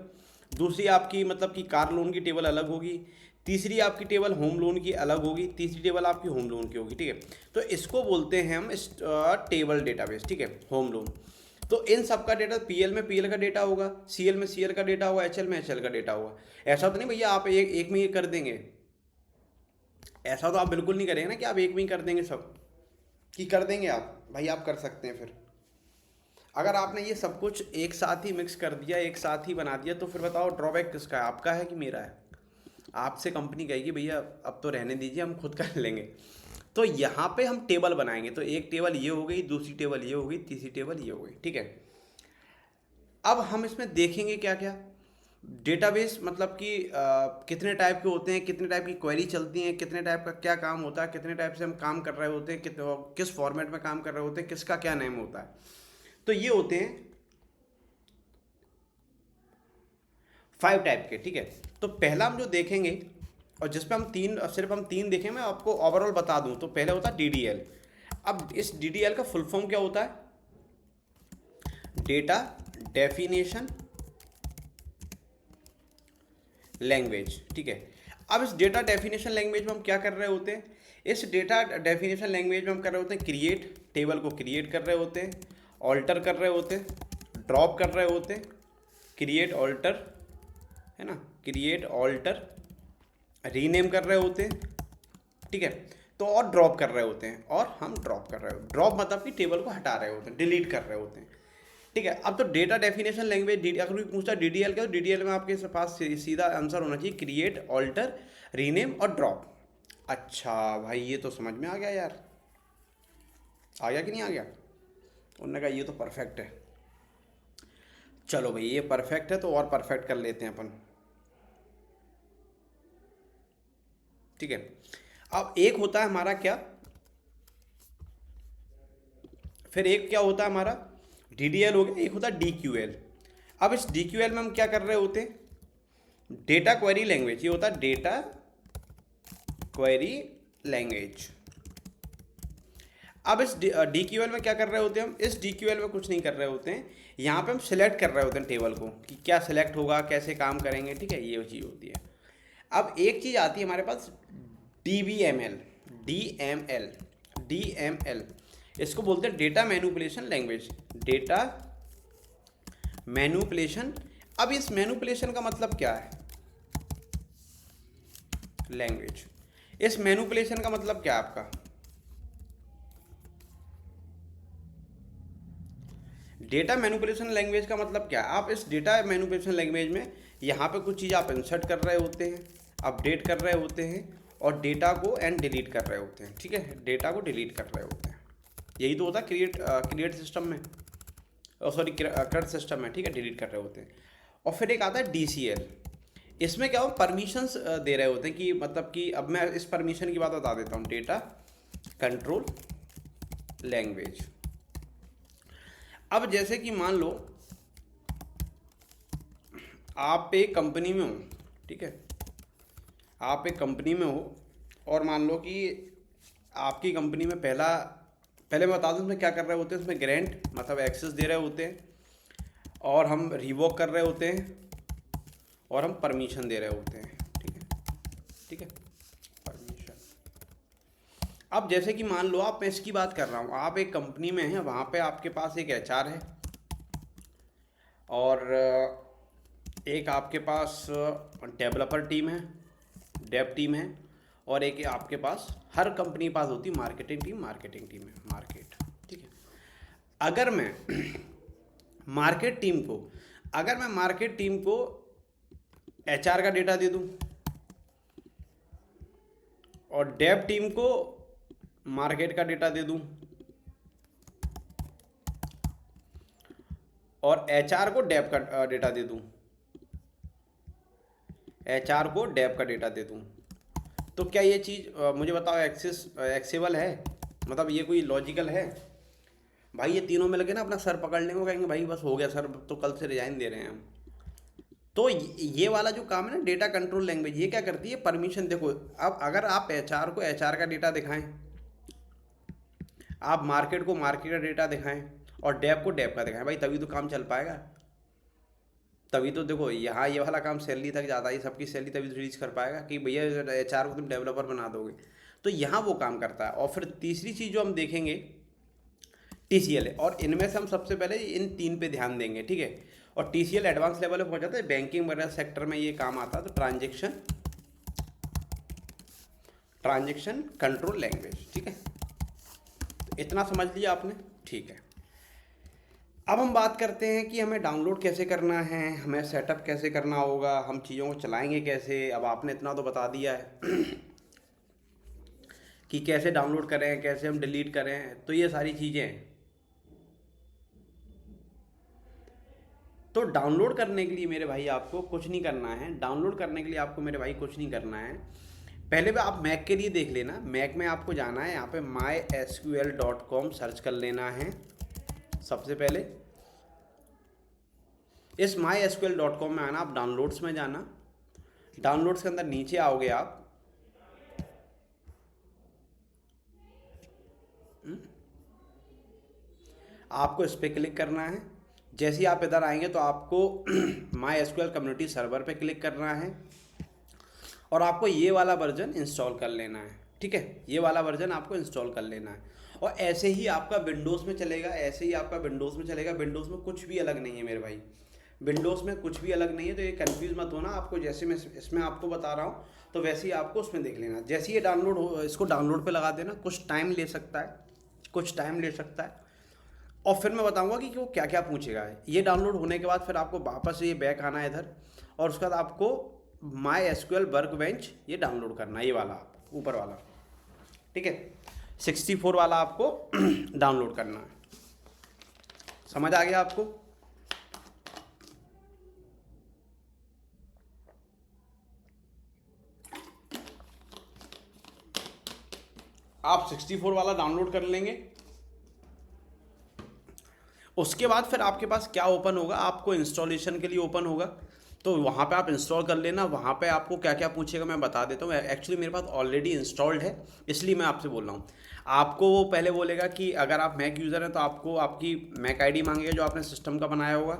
दूसरी आपकी मतलब कि कार लोन की टेबल अलग होगी। तीसरी आपकी टेबल होम लोन की अलग होगी। तीसरी टेबल आपकी होम लोन की होगी, ठीक है। तो इसको बोलते हैं हम टेबल डेटाबेस, ठीक है, होम लोन। तो इन सब का डेटा PL में PL का डेटा होगा, CL में CL का डेटा होगा, HL में HL का डेटा होगा। ऐसा तो नहीं भैया आप एक में ही कर देंगे, ऐसा तो आप बिल्कुल नहीं करेंगे ना कि आप एक में ही कर देंगे सब, कि कर देंगे आप भाई, आप कर सकते हैं। फिर अगर आपने ये सब कुछ एक साथ ही मिक्स कर दिया, एक साथ ही बना दिया, तो फिर बताओ ड्रॉबैक किसका है, आपका है कि मेरा है। आपसे कंपनी कहेगी भैया अब तो रहने दीजिए, हम खुद कर लेंगे। तो यहाँ पे हम टेबल बनाएंगे, तो एक टेबल ये हो गई, दूसरी टेबल ये हो गई, तीसरी टेबल ये हो गई, ठीक है। अब हम इसमें देखेंगे क्या क्या, डेटाबेस मतलब कि कितने टाइप के होते हैं, कितने टाइप की क्वेरी चलती हैं, कितने टाइप का क्या काम होता है, कितने टाइप से हम काम कर रहे होते हैं, किस फॉर्मेट में काम कर रहे होते हैं, किसका क्या नेम होता है। तो ये होते हैं 5 टाइप के, ठीक है। तो पहला हम जो देखेंगे, और जिसपे हम सिर्फ हम तीन देखें, मैं आपको ओवरऑल बता दूं, तो पहले होता है DDL। अब इस DDL का फुल फॉर्म क्या होता है, डेटा डेफिनेशन लैंग्वेज, ठीक है। अब इस डेटा डेफिनेशन लैंग्वेज में हम क्या कर रहे होते हैं, इस डेटा डेफिनेशन लैंग्वेज में हम कर रहे होते हैं क्रिएट, टेबल को क्रिएट कर रहे होते हैं, ऑल्टर कर रहे होते हैं, ड्रॉप कर रहे होते हैं, क्रिएट ऑल्टर, है ना, क्रिएट ऑल्टर, रीनेम कर रहे होते हैं, ठीक है। तो और ड्रॉप कर रहे होते हैं, और हम ड्रॉप कर रहे होते हैं, ड्रॉप मतलब कि टेबल को हटा रहे होते हैं, डिलीट कर रहे होते हैं, ठीक है। अब तो डेटा डेफिनेशन लैंग्वेज, अगर कोई पूछता DDL क्या, तो DDL में आपके पास सीधा आंसर होना चाहिए क्रिएट, ऑल्टर, रीनेम और ड्रॉप। अच्छा भाई ये तो समझ में आ गया यार, आ गया कि नहीं आ गया। उन्होंने कहा ये तो परफेक्ट है, चलो भाई ये परफेक्ट है तो और परफेक्ट कर लेते हैं अपन, ठीक है। अब एक होता है हमारा क्या, फिर एक क्या होता है हमारा DDL हो गया, एक होता है DQL। अब इस DQL में हम क्या कर रहे होते हैं, डेटा क्वेरी लैंग्वेज, ये होता है डेटा क्वेरी लैंग्वेज। अब इस DQL में क्या कर रहे होते हैं हम, इस DQL में कुछ नहीं कर रहे होते हैं, यहाँ पे हम सिलेक्ट कर रहे होते हैं टेबल को कि क्या सिलेक्ट होगा, कैसे काम करेंगे, ठीक है, ये चीज़ होती है। अब एक चीज़ आती है हमारे पास DBML, DML, इसको बोलते हैं data manipulation language, data manipulation. अब इस मैनिपुलेशन का मतलब क्या है, लैंग्वेज, इस मैनिपुलेशन का मतलब क्या है आपका, डेटा मैनिपुलेशन लैंग्वेज का मतलब क्या है, आप इस डेटा मैनिपुलेशन लैंग्वेज में यहाँ पे कुछ चीज़ आप इंसर्ट कर रहे होते हैं, अपडेट कर रहे होते हैं और डेटा को एंड डिलीट कर रहे होते हैं, ठीक है, डेटा को डिलीट कर रहे होते हैं। यही तो होता है क्रिएट सिस्टम में, सॉरी करंट सिस्टम में, ठीक है, डिलीट कर रहे होते हैं। और फिर एक आता है DCL, इसमें क्या हो, परमिशंस दे रहे होते हैं कि मतलब कि अब मैं इस परमिशन की बात बता देता हूँ, डेटा कंट्रोल लैंग्वेज। अब जैसे कि मान लो आप एक कंपनी में हो, ठीक है, आप एक कंपनी में हो और मान लो कि आपकी कंपनी में पहले मैं बता दूँ इसमें क्या कर रहे होते हैं, इसमें ग्रांट मतलब एक्सेस दे रहे होते हैं और हम रिवोक कर रहे होते हैं और हम परमिशन दे रहे होते हैं, ठीक है, ठीक है, परमिशन। अब जैसे कि मान लो मैं इसकी बात कर रहा हूँ, आप एक कंपनी में हैं, वहाँ पे आपके पास एक HR है और एक आपके पास डेवलपर टीम है, डेव टीम है और एक आपके पास, हर कंपनी के पास होती मार्केटिंग टीम है, मार्केट, ठीक है। अगर मैं मार्केट टीम को HR का डेटा दे दूं और डेव टीम को मार्केट का डेटा दे दूं और HR को डेव का डेटा दे दूं, तो क्या ये चीज़ मुझे बताओ एक्सेबल है, मतलब ये कोई लॉजिकल है? भाई ये तीनों मिल के ना अपना सर पकड़ लेंगे, कहेंगे भाई बस हो गया सर, तो कल से रिजाइन दे रहे हैं हम। तो ये वाला जो काम है ना डेटा कंट्रोल लैंग्वेज, ये क्या करती है, परमिशन। देखो अब अगर आप HR को HR का डेटा दिखाएं, आप मार्केट को मार्केट का डेटा दिखाएं और डेव को डेव का दिखाएं, भाई तभी तो काम चल पाएगा। तभी तो देखो यहाँ ये वाला काम सैलरी तक जाता है, सबकी सैलरी तभी तो रीच कर पाएगा कि भैया HR को तुम डेवलपर बना दोगे, तो यहाँ वो काम करता है। और फिर तीसरी चीज़ जो हम देखेंगे TCL है, और इनमें से हम सबसे पहले इन 3 पे ध्यान देंगे, ठीक है। और TCL एडवांस लेवल पे पहुंच जाता है, बैंकिंग वगैरह सेक्टर में ये काम आता है। तो ट्रांजेक्शन कंट्रोल लैंग्वेज, ठीक है, तो इतना समझ लिया आपने, ठीक है। अब हम बात करते हैं कि हमें डाउनलोड कैसे करना है, हमें सेटअप कैसे करना होगा, हम चीज़ों को चलाएंगे कैसे। अब आपने इतना तो बता दिया है कि कैसे डाउनलोड करें, कैसे हम डिलीट करें, तो ये सारी चीज़ें हैं। तो डाउनलोड करने के लिए मेरे भाई आपको कुछ नहीं करना है, पहले भी आप मैक के लिए देख लेना। मैक में आपको जाना है, यहाँ पे mysql.com सर्च कर लेना है। सबसे पहले इस mysql.com में आना, आप डाउनलोड्स में जाना, डाउनलोड्स के अंदर नीचे आओगे आप, आपको इस पर क्लिक करना है। जैसे ही आप इधर आएंगे तो आपको MySQL कम्युनिटी सर्वर पे क्लिक करना है और आपको ये वाला वर्जन इंस्टॉल कर लेना है, ठीक है, ये वाला वर्जन आपको इंस्टॉल कर लेना है। और ऐसे ही आपका विंडोज़ में चलेगा, विंडोज़ में कुछ भी अलग नहीं है मेरे भाई, विंडोज़ में कुछ भी अलग नहीं है। तो ये कंफ्यूज मत होना, आपको जैसे मैं इसमें आपको बता रहा हूँ तो वैसे ही आपको उसमें देख लेना। जैसे ये डाउनलोड हो, इसको डाउनलोड पे लगा देना, कुछ टाइम ले सकता है, और फिर मैं बताऊंगा कि वो क्या क्या पूछेगा। ये डाउनलोड होने के बाद फिर आपको वापस ये बैक आना है इधर, और उसके बाद आपको MySQL वर्कबेंच ये डाउनलोड करना है, ये वाला ऊपर वाला, ठीक है, 64 वाला आपको डाउनलोड करना है। समझ आ गया आपको? आप 64 वाला डाउनलोड कर लेंगे। उसके बाद फिर आपके पास क्या ओपन होगा, आपको इंस्टॉलेशन के लिए ओपन होगा, तो वहाँ पे आप इंस्टॉल कर लेना। वहाँ पे आपको क्या क्या पूछेगा मैं बता देता हूँ। एक्चुअली मेरे पास ऑलरेडी इंस्टॉल्ड है, इसलिए मैं आपसे बोल रहा हूँ। आपको वो पहले बोलेगा कि अगर आप मैक यूज़र हैं तो आपको आपकी मैक ID मांगेगा जो आपने सिस्टम का बनाया होगा,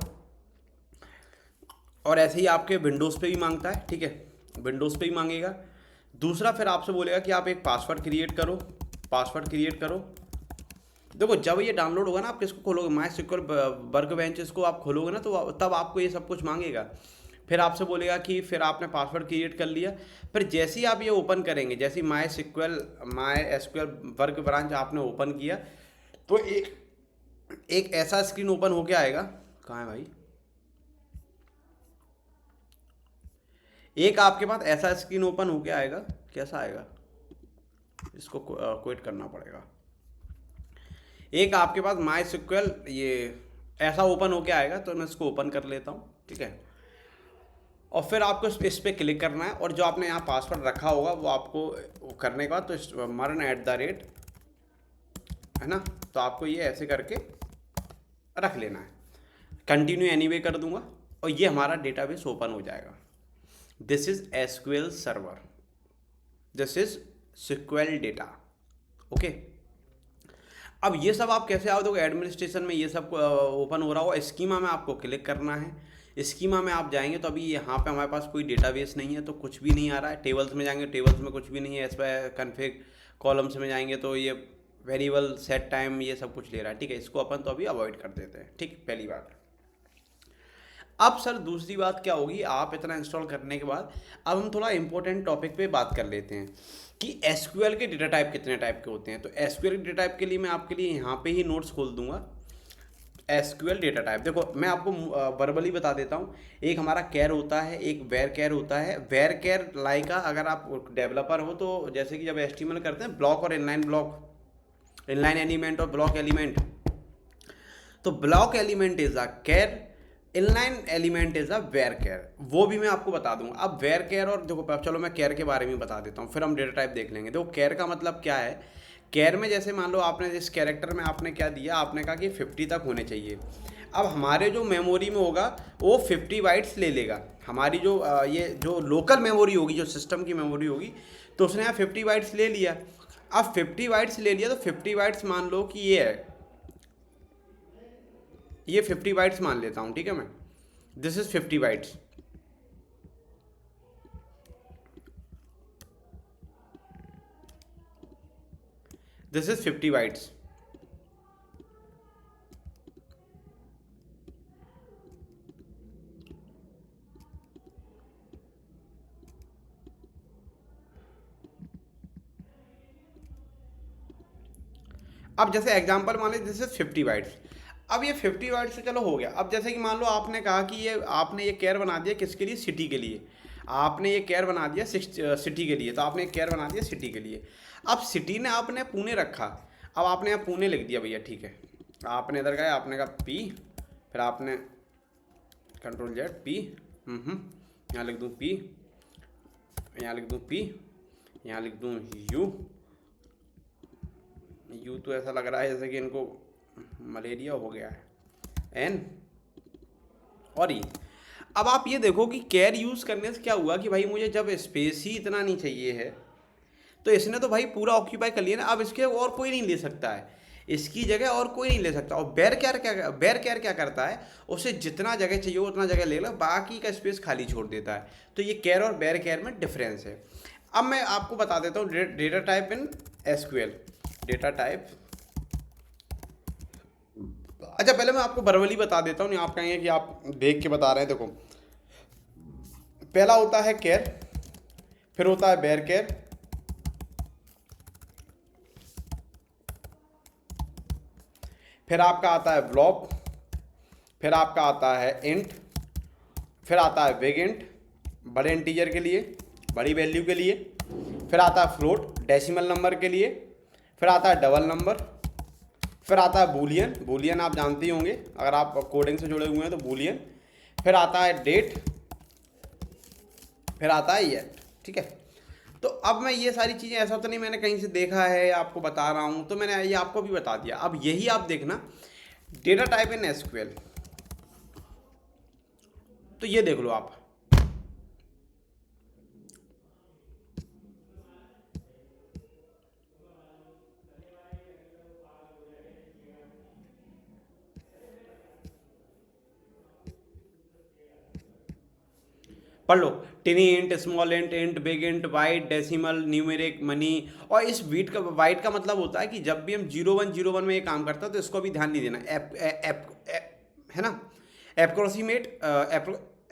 और ऐसे ही आपके विंडोज़ पे भी मांगता है, ठीक है, विंडोज़ पे ही मांगेगा। दूसरा फिर आपसे बोलेगा कि आप एक पासवर्ड क्रिएट करो। देखो जब ये डाउनलोड होगा ना, आप किसको खोलोगे, MySQL वर्कबेंच इसको आप खोलोगे ना, तो तब आपको ये सब कुछ मांगेगा। फिर आपसे बोलेगा कि फिर आपने पासवर्ड क्रिएट कर लिया, फिर जैसे ही आप ये ओपन करेंगे, जैसे MySQL वर्क ब्रांच आपने ओपन किया, तो एक ऐसा स्क्रीन ओपन होके आएगा, कहाँ है भाई, एक आपके पास ऐसा स्क्रीन ओपन होके आएगा, कैसा आएगा, इसको क्विट करना पड़ेगा। एक आपके पास माई सिक्वल ये ऐसा ओपन होके आएगा, तो मैं इसको ओपन कर लेता हूँ, ठीक है। और फिर आपको इस पर क्लिक करना है, और जो आपने यहाँ पासवर्ड रखा होगा वो आपको करने के बाद तो mern@, है ना, तो आपको ये ऐसे करके रख लेना है। कंटिन्यू एनीवे कर दूंगा और ये हमारा डेटाबेस ओपन हो जाएगा। This is SQL server, this is sequel data, okay. अब ये सब आप कैसे आओ, देखो एडमिनिस्ट्रेशन में ये सब ओपन हो रहा हो, स्कीमा में आपको क्लिक करना है। स्कीमा में आप जाएंगे तो अभी यहाँ पे हमारे पास कोई डेटाबेस नहीं है, तो कुछ भी नहीं आ रहा है। टेबल्स में जाएंगे, टेबल्स में कुछ भी नहीं है। कॉन्फ़िग कॉलम्स में जाएंगे तो ये वेरिएबल सेट टाइम ये सब कुछ ले रहा है, ठीक है। इसको अपन तो अभी अवॉइड कर देते हैं, ठीक, पहली बात। अब सर दूसरी बात क्या होगी, आप इतना इंस्टॉल करने के बाद अब हम थोड़ा इंपॉर्टेंट टॉपिक पे बात कर लेते हैं कि एसक्यूएल के डेटा टाइप कितने टाइप के होते हैं। तो एसक्यूएल के डेटा टाइप के लिए मैं आपके लिए यहाँ पे ही नोट्स खोल दूंगा। एसक्यूएल डेटा टाइप देखो, मैं आपको वर्बली बता देता हूँ। एक हमारा कैर होता है, एक वेर कैर होता है। वेर कैर लाइक अगर आप डेवलपर हो तो जैसे कि जब एचटीएमएल करते हैं ब्लॉक और इनलाइन ब्लॉक, इनलाइन एलिमेंट और ब्लॉक एलिमेंट, तो block element is a char, inline element is a varchar, वो भी मैं आपको बता दूंगा। अब वेर कैर और देखो, चलो मैं कैर के बारे में बता देता हूँ, फिर हम डेटा टाइप देख लेंगे। देखो कैर का मतलब क्या है, कैर में जैसे मान लो आपने इस कैरेक्टर में आपने क्या दिया, आपने कहा कि 50 तक होने चाहिए। अब हमारे जो मेमोरी में होगा वो 50 बाइट्स ले लेगा। हमारी जो ये जो लोकल मेमोरी होगी, जो सिस्टम की मेमोरी होगी, तो उसने यहाँ 50 बाइट्स ले लिया। अब 50 बाइट्स ले लिया तो 50 बाइट्स मान लो कि ये है, ये 50 बाइट्स मान लेता हूँ, ठीक है। मैं this is 50 bytes, this is 50 bytes. अब जैसे एग्जांपल मान लीजिए दिस इज 50 बाइट्स। अब ये 50 बाइट्स से चलो हो गया। अब जैसे कि मान लो आपने कहा कि ये आपने ये कैर बना दिया किसके लिए, सिटी के लिए। आपने ये कैर बना दिया सिटी के लिए, तो आपने कैर बना दिया सिटी के लिए। अब सिटी ने आपने पुणे रखा, अब आपने यहाँ पुणे लिख दिया भैया, ठीक है। आपने इधर गए, आपने कहा पी, फिर आपने कंट्रोल जेड पी, यहाँ लिख दूँ पी, यहाँ लिख दूँ पी, यहाँ लिख दूँ यू तो ऐसा लग रहा है जैसे कि इनको मलेरिया हो गया है, एन और ई। अब आप ये देखो कि कैर यूज़ करने से क्या हुआ कि भाई मुझे जब स्पेस ही इतना नहीं चाहिए है, तो इसने तो भाई पूरा ऑक्यूपाई कर लिया ना। अब इसके और कोई नहीं ले सकता है, इसकी जगह और कोई नहीं ले सकता। और बेर कैर क्या करता है, उसे जितना जगह चाहिए उतना जगह ले लो, बाकी का स्पेस खाली छोड़ देता है। तो ये कैर और बेर कैर में डिफरेंस है। अब मैं आपको बता देता हूँ data type in SQL, data type. अच्छा पहले मैं आपको वर्बली बता देता हूँ, आप कहेंगे कि आप देख के बता रहे हैं। देखो पहला होता है कैर, फिर होता है बेर कैर, फिर आपका आता है ब्लॉक, फिर आपका आता है इंट, फिर आता है बिग इंट बड़े इंटीजर के लिए, बड़ी वैल्यू के लिए, फिर आता है फ्लोट डेसिमल नंबर के लिए, फिर आता है डबल नंबर, फिर आता है बूलियन, बूलियन आप जानते ही होंगे अगर आप कोडिंग से जुड़े हुए हैं तो बूलियन, फिर आता है डेट, फिर आता है ईयर, ठीक है। तो अब मैं ये सारी चीज़ें ऐसा तो नहीं मैंने कहीं से देखा है या आपको बता रहा हूँ, तो मैंने ये आपको भी बता दिया। अब यही आप देखना डेटा टाइप इन एसक्यूएल, तो ये देख लो आप, पढ़ लो। Tiny int, small int, int, big int, white, decimal, numeric, money. और इस बीट का वाइट का मतलब होता है कि जब भी हम 0101 में ये काम करता है तो इसको भी ध्यान नहीं देना। है ना,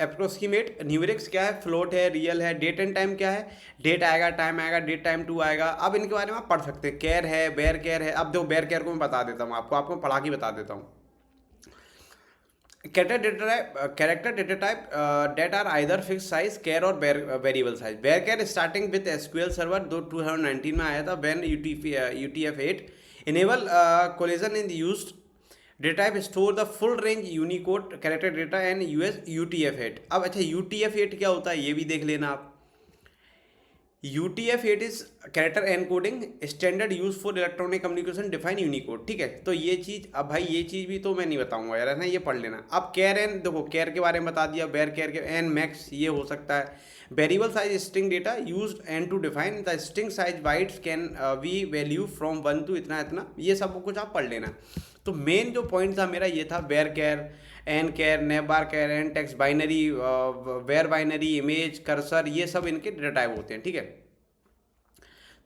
अप्रोक्सीमेट, न्यूमेरिक्स क्या है, फ्लोट है, रियल है, डेट एंड टाइम क्या है, डेट आएगा, टाइम आएगा, डेट टाइम टू आएगा। अब इनके बारे में आप पढ़ सकते हैं, केयर है, बेयर केयर है। अब देखो बेयर केयर को मैं बता देता हूँ आपको पढ़ा के बता देता हूँ। Character data type that are either fix size, char और variable size. Varchar starting with SQL server 2019 में आया था, when UTF-8 enable collation in used data type store the full range Unicode character data and uses UTF-8। अब अच्छा UTF-8 क्या होता है ये भी देख लेना आप। UTF-8 is character encoding standard use for electronic communication define Unicode. ठीक है, तो ये चीज़, अब भाई ये चीज़ भी तो मैं नहीं बताऊंगा यार, है ना, ये पढ़ लेना। अब केयर एन, देखो केयर के बारे में बता दिया, बेयर केयर के एन मैक्स ये हो सकता है। Variable size string data used an to define the string size bytes can be value from 1 to इतना इतना, ये सब कुछ आप पढ़ लेना। तो मेन जो पॉइंट था मेरा ये था, varchar, nchar, nvarchar, ntext binary, varbinary, image, cursor, ये सब इनके डेटा टाइप होते हैं। ठीक है,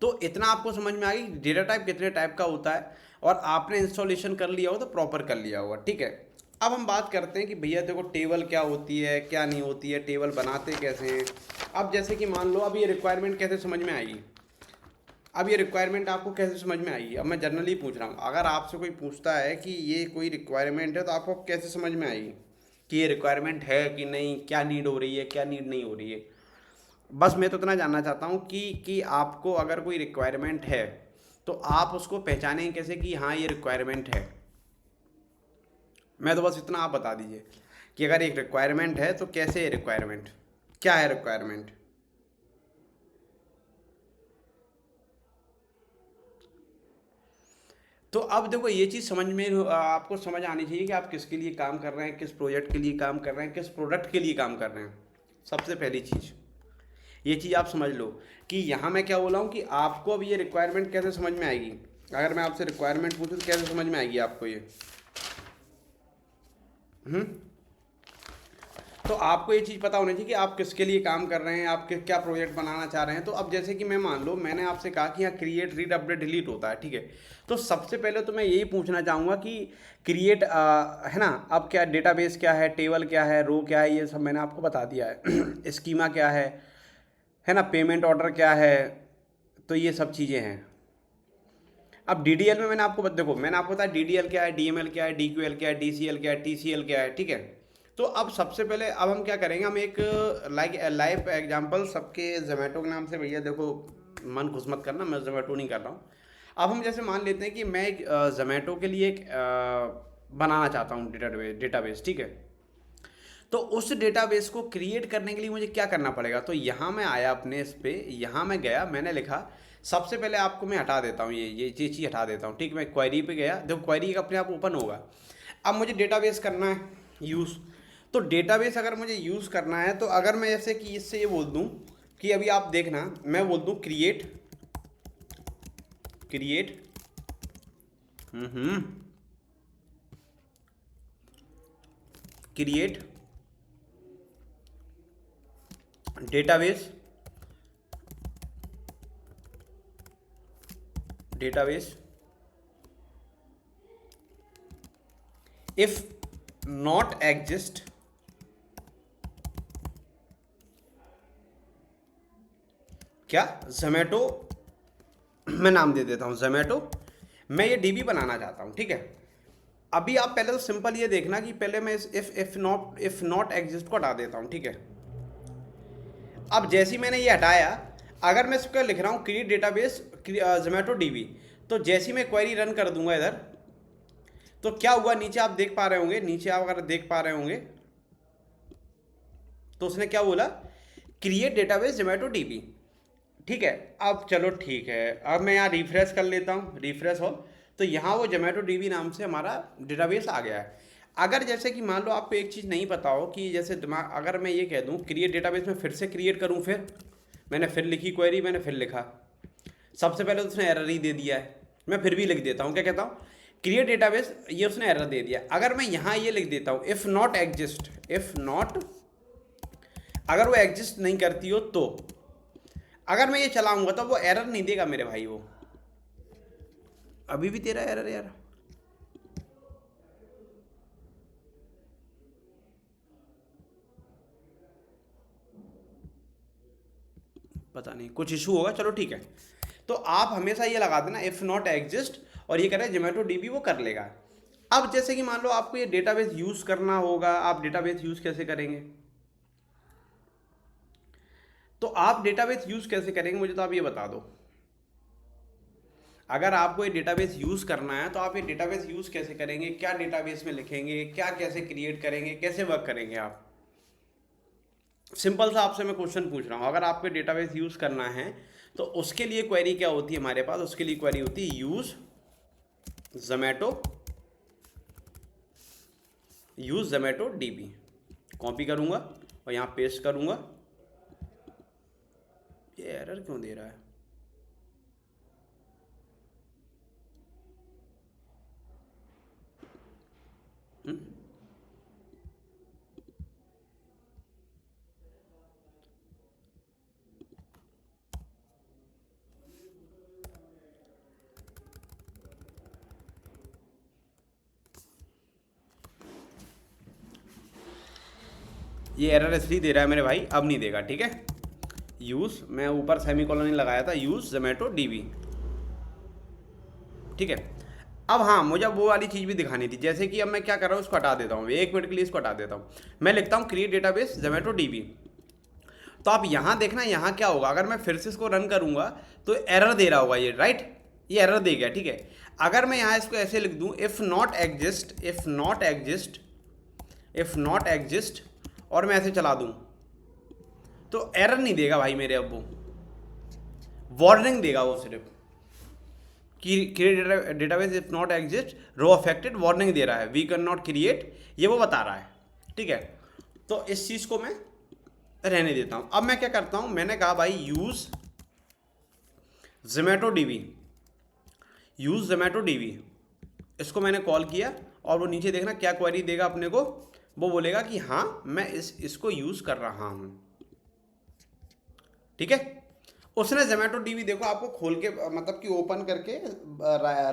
तो इतना आपको समझ में आ गई डेटा टाइप कितने टाइप का होता है, और आपने इंस्टॉलेशन कर लिया हो तो प्रॉपर कर लिया होगा। ठीक है, अब हम बात करते हैं कि भैया देखो टेबल क्या होती है, क्या नहीं होती है, टेबल बनाते कैसे हैं। अब जैसे कि मान लो, अब ये रिक्वायरमेंट कैसे समझ में आएगी, अब ये रिक्वायरमेंट आपको कैसे समझ में आएगी। अब मैं जनरली पूछ रहा हूँ, अगर आपसे कोई पूछता है कि ये कोई रिक्वायरमेंट है तो आपको कैसे समझ में आएगी कि ये रिक्वायरमेंट है कि नहीं, क्या नीड हो रही है, क्या नीड नहीं हो रही है। बस मैं तो इतना जानना चाहता हूँ कि आपको अगर कोई रिक्वायरमेंट है तो आप उसको पहचानेंगे कैसे कि हाँ ये रिक्वायरमेंट है। मैं तो बस इतना आप बता दीजिए कि अगर एक रिक्वायरमेंट है तो कैसे है रिक्वायरमेंट, क्या है रिक्वायरमेंट। तो अब देखो ये चीज़ समझ में आपको समझ आनी चाहिए कि आप किसके लिए काम कर रहे हैं, किस प्रोजेक्ट के लिए काम कर रहे हैं, किस प्रोडक्ट के लिए काम कर रहे हैं। सबसे पहली चीज़ ये चीज़ आप समझ लो कि यहाँ मैं क्या बोला हूँ कि आपको अब ये रिक्वायरमेंट कैसे समझ में आएगी। अगर मैं आपसे रिक्वायरमेंट पूछूँ तो कैसे समझ में आएगी आपको ये। तो आपको ये चीज़ पता होनी चाहिए कि आप किसके लिए काम कर रहे हैं, आप क्या प्रोजेक्ट बनाना चाह रहे हैं। तो अब जैसे कि मैं मान लो मैंने आपसे कहा कि यहाँ क्रिएट, रीड, अपडेट, डिलीट होता है। ठीक है, तो सबसे पहले तो मैं यही पूछना चाहूँगा कि क्रिएट है ना, अब क्या डेटाबेस क्या है, टेबल क्या है, रो क्या है, ये सब मैंने आपको बता दिया है। स्कीमा क्या है ना, पेमेंट ऑर्डर क्या है, तो ये सब चीज़ें हैं। अब DDL में मैंने आपको देखो, मैंने आपको बताया DDL क्या है, DML क्या है, DQL क्या है, DCL क्या है, TCL क्या है। ठीक है, तो अब सबसे पहले अब हम क्या करेंगे, हम एक लाइव एग्जांपल सबके जोमेटो के नाम से, भैया देखो मन खुश मत करना, मैं जोमेटो नहीं कर रहा हूँ। अब हम जैसे मान लेते हैं कि मैं एक जोमेटो के लिए एक बनाना चाहता हूँ डेटाबेस। ठीक है, तो उस डेटाबेस को क्रिएट करने के लिए मुझे क्या करना पड़ेगा। तो यहाँ मैं आया अपने इस पे, यहाँ मैं गया, मैंने लिखा, सबसे पहले आपको मैं हटा देता हूँ ये चीज़ हटा देता हूँ। ठीक, मैं क्वेरी पे गया, देखो क्वेरी अपने आप ओपन होगा। अब मुझे डेटाबेस करना है यूज़, तो डेटाबेस अगर मुझे यूज़ करना है तो अगर मैं जैसे कि इससे ये बोल दूँ कि अभी आप देखना, मैं बोल दूँ create create create database if not exist, क्या जोमेटो, मैं नाम दे देता हूँ जोमेटो, मैं ये DB बनाना चाहता हूँ। ठीक है, अभी आप पहले तो सिंपल ये देखना कि पहले मैं इस इफ नॉट एग्जिस्ट को हटा देता हूँ। ठीक है, अब जैसे ही मैंने ये हटाया, अगर मैं इसको लिख रहा हूँ क्रिएट डेटाबेस जोमेटो DB, तो जैसे ही मैं क्वेरी रन कर दूंगा इधर, तो क्या हुआ, नीचे आप देख पा रहे होंगे, नीचे आप अगर देख पा रहे होंगे तो उसने क्या बोला, क्रिएट डेटाबेस जोमेटो DB। ठीक है, अब चलो ठीक है, अब मैं यहाँ रिफ्रेश कर लेता हूँ, रिफ्रेश हो, तो यहाँ वो जोमेटो DB नाम से हमारा डेटाबेस आ गया है। अगर जैसे कि मान लो आपको एक चीज़ नहीं पता हो कि जैसे दिमाग, अगर मैं ये कह दूँ क्रिएट डेटाबेस में फिर से क्रिएट करूँ, फिर मैंने फिर लिखी क्वेरी, मैंने फिर लिखा, सबसे पहले तो उसने एरर ही दे दिया है। मैं फिर भी लिख देता हूँ, क्या कहता हूँ, क्रिएट डेटाबेस, ये उसने एरर दे दिया। अगर मैं यहाँ ये लिख देता हूँ if not exist, if not, अगर वो एग्जिस्ट नहीं करती हो तो, अगर मैं ये चलाऊंगा तो वो एरर नहीं देगा मेरे भाई। वो अभी भी तेरा एरर यार, पता नहीं कुछ इशू होगा, चलो ठीक है। तो आप हमेशा ये लगा देना इफ़ नॉट एग्जिस्ट, और ये करें जोमेटो डीबी, वो कर लेगा। अब जैसे कि मान लो आपको ये डेटाबेस यूज़ करना होगा, आप डेटाबेस यूज़ कैसे करेंगे? तो आप डेटाबेस यूज़ कैसे करेंगे मुझे तो आप ये बता दो। अगर आपको ये डेटाबेस यूज़ करना है तो आप ये डेटाबेस यूज़ कैसे करेंगे, क्या डेटाबेस में लिखेंगे, क्या कैसे क्रिएट करेंगे, कैसे वर्क करेंगे आप? सिंपल सा आपसे मैं क्वेश्चन पूछ रहा हूँ। अगर आपको डेटाबेस यूज़ करना है तो उसके लिए क्वेरी क्या होती है हमारे पास? उसके लिए क्वेरी होती है यूज़ जोमेटो डीबी। कॉपी करूँगा और यहाँ पेस्ट करूँगा। ये एरर क्यों दे रहा है? ये एरर इसलिए दे रहा है मेरे भाई, अब नहीं देगा, ठीक है। यूज़, मैं ऊपर सेमीकोलन नहीं लगाया था, यूज़ जोमेटो डीबी, ठीक है। अब हाँ, मुझे वो वाली चीज़ भी दिखानी थी। जैसे कि अब मैं क्या कर रहा हूँ, इसको हटा देता हूँ, 1 मिनट के लिए इसको हटा देता हूँ। मैं लिखता हूँ क्रिएट डेटाबेस जोमेटो डीबी। तो आप यहाँ देखना, यहाँ क्या होगा, अगर मैं फिर से इसको रन करूँगा तो एरर दे रहा होगा ये, राइट। ये एरर दे गया, ठीक है। अगर मैं यहाँ इसको ऐसे लिख दूँ, इफ़ नॉट एग्जिस्ट और मैं ऐसे चला दूँ तो एरर नहीं देगा भाई मेरे, अब वो वार्निंग देगा वो सिर्फ कि create database if not exist row affected, warning दे रहा है, वी कैन नॉट क्रिएट, ये वो बता रहा है, ठीक है। तो इस चीज़ को मैं रहने देता हूँ। अब मैं क्या करता हूँ, मैंने कहा भाई यूज़ जोमेटो डीबी, इसको मैंने कॉल किया और वो नीचे देखना क्या क्वेरी देगा अपने को। वो बोलेगा कि हाँ मैं इसको यूज़ कर रहा हूँ, ठीक है। उसने जोमेटो डीबी देखो आपको खोल के, मतलब कि ओपन करके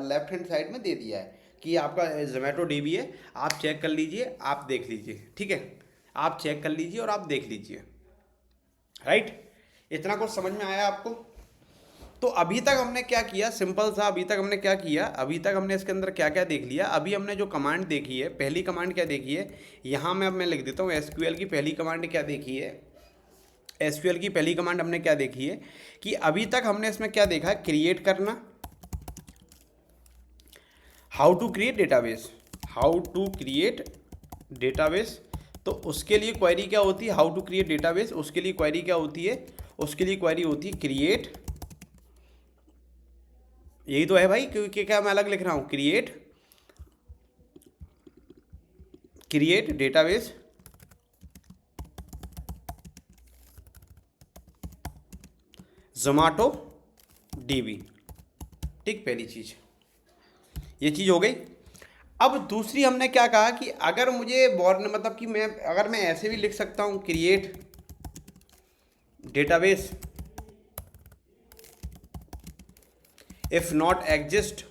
लेफ्ट हैंड साइड में दे दिया है कि आपका जोमेटो डीबी है, आप चेक कर लीजिए, आप देख लीजिए, ठीक है। आप चेक कर लीजिए और आप देख लीजिए, राइट। इतना कुछ समझ में आया आपको? तो अभी तक हमने क्या किया, सिंपल सा, अभी तक हमने इसके अंदर क्या क्या देख लिया। अभी हमने जो कमांड देखी है, पहली कमांड क्या देखी है, यहाँ मैं अब मैं लिख देता हूँ एसक्यूएल की पहली कमांड क्या देखी है। एसक्यूएल की पहली कमांड हमने क्या देखी है कि अभी तक हमने इसमें क्या देखा, क्रिएट करना, हाउ टू क्रिएट डेटाबेस। तो उसके लिए क्वेरी क्या होती है, हाउ टू क्रिएट डेटाबेस। उसके लिए क्वेरी क्या होती है, उसके लिए क्वेरी होती है क्रिएट, यही तो है भाई, क्योंकि क्या मैं अलग लिख रहा हूँ, क्रिएट डेटाबेस जोमेटो डीबी, ठीक। पहली चीज़ ये चीज़ हो गई। अब दूसरी हमने क्या कहा कि अगर मुझे मतलब कि अगर मैं ऐसे भी लिख सकता हूँ create database if not exist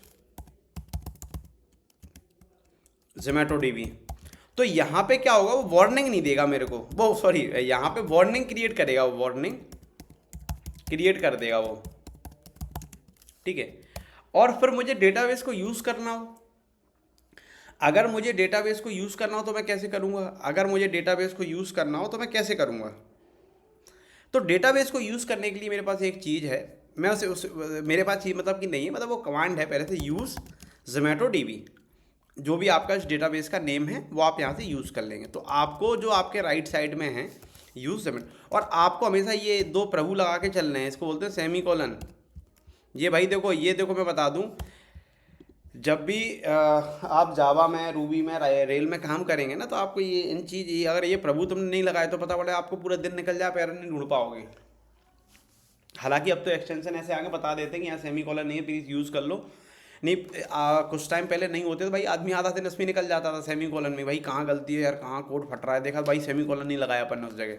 Zomato dB, तो यहाँ पे क्या होगा, वो वार्निंग नहीं देगा मेरे को, वो सॉरी यहाँ पे वार्निंग क्रिएट करेगा, वो वार्निंग क्रिएट कर देगा वो, ठीक है। और फिर मुझे डेटाबेस को यूज़ करना हो, अगर मुझे डेटाबेस को यूज़ करना हो तो मैं कैसे करूँगा, तो डेटाबेस को यूज़ करने के लिए मेरे पास एक चीज़ है, मैं मेरे पास चीज़ मतलब कि नहीं है, मतलब वो कमांड है पहले से, यूज़ जोमेटो डीबी। जो भी आपका इस डेटाबेस का नेम है वो आप यहाँ से यूज़ कर लेंगे। तो आपको जो आपके राइट साइड में है यूज़ जोमेटो, और आपको हमेशा ये 2 प्रभु लगा के चलने हैं, इसको बोलते हैं सेमीकोलन। ये भाई देखो, ये देखो मैं बता दूँ, जब भी आप जावा में, रूबी में, रेल में काम करेंगे ना, तो आपको ये इन चीज़, अगर ये प्रभु तुमने नहीं लगाए तो पता पड़े आपको पूरा दिन निकल जाए, पैर नहीं ढूंढ पाओगे। हालांकि अब तो एक्सटेंशन ऐसे आगे बता देते हैं कि यहाँ सेमीकोलन नहीं है, प्लीज़ यूज़ कर लो। नहीं कुछ टाइम पहले नहीं होते तो भाई आदमी आधा दिन इसमें निकल जाता था सेमीकोलन में, भाई कहाँ गलती है यार, कहाँ कोड फट रहा है, देखा भाई सेमीकोलन नहीं लगाया अपन ने उस जगह।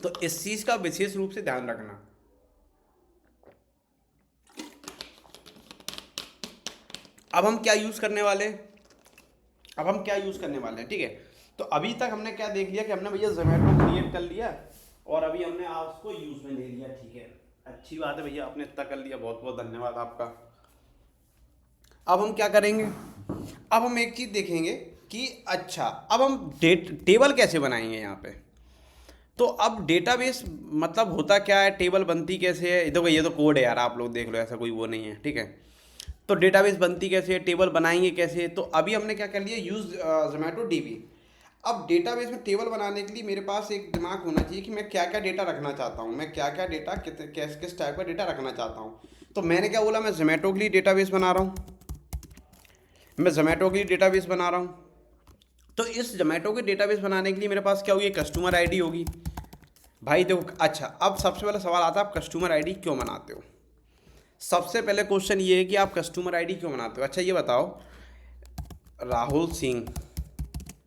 तो इस चीज़ का विशेष रूप से ध्यान रखना। अब हम क्या यूज़ करने वाले हैं, ठीक है। तो अभी तक हमने क्या देख लिया कि हमने भैया जोमेटो क्रिएट कर लिया, और अभी हमने आप उसको यूज़ में ले लिया, ठीक है, अच्छी बात है भैया, आपने इतना कर लिया, बहुत बहुत धन्यवाद आपका। अब हम क्या करेंगे, अब हम एक चीज़ देखेंगे कि अच्छा अब हम टेबल कैसे बनाएंगे यहाँ पे। तो अब डेटाबेस मतलब होता क्या है, टेबल बनती कैसे है, देखो ये तो कोड है यार, आप लोग देख लो, ऐसा कोई वो नहीं है, ठीक है। तो डेटाबेस बनती कैसे है, टेबल बनाएंगे कैसे, तो अभी हमने क्या कर लिया, यूज़ जोमेटो डीबी। अब डेटाबेस में टेबल बनाने के लिए मेरे पास एक दिमाग होना चाहिए कि मैं क्या क्या डेटा रखना चाहता हूँ, मैं क्या क्या डेटा किस किस टाइप का डेटा रखना चाहता हूँ। तो मैंने क्या बोला, मैं जोमेटो के लिए डेटाबेस बना रहा हूँ, मैं जोमेटो के लिए डेटाबेस बना रहा हूँ। तो इस जोमेटो के डेटाबेस बनाने के लिए मेरे पास क्या होगी, कस्टमर आईडी होगी भाई। देखो अच्छा, अब सबसे पहला सवाल आता है, आप कस्टमर आईडी क्यों बनाते हो। सबसे पहले क्वेश्चन ये है कि आप कस्टमर आईडी क्यों बनाते हो। अच्छा ये बताओ, राहुल सिंह,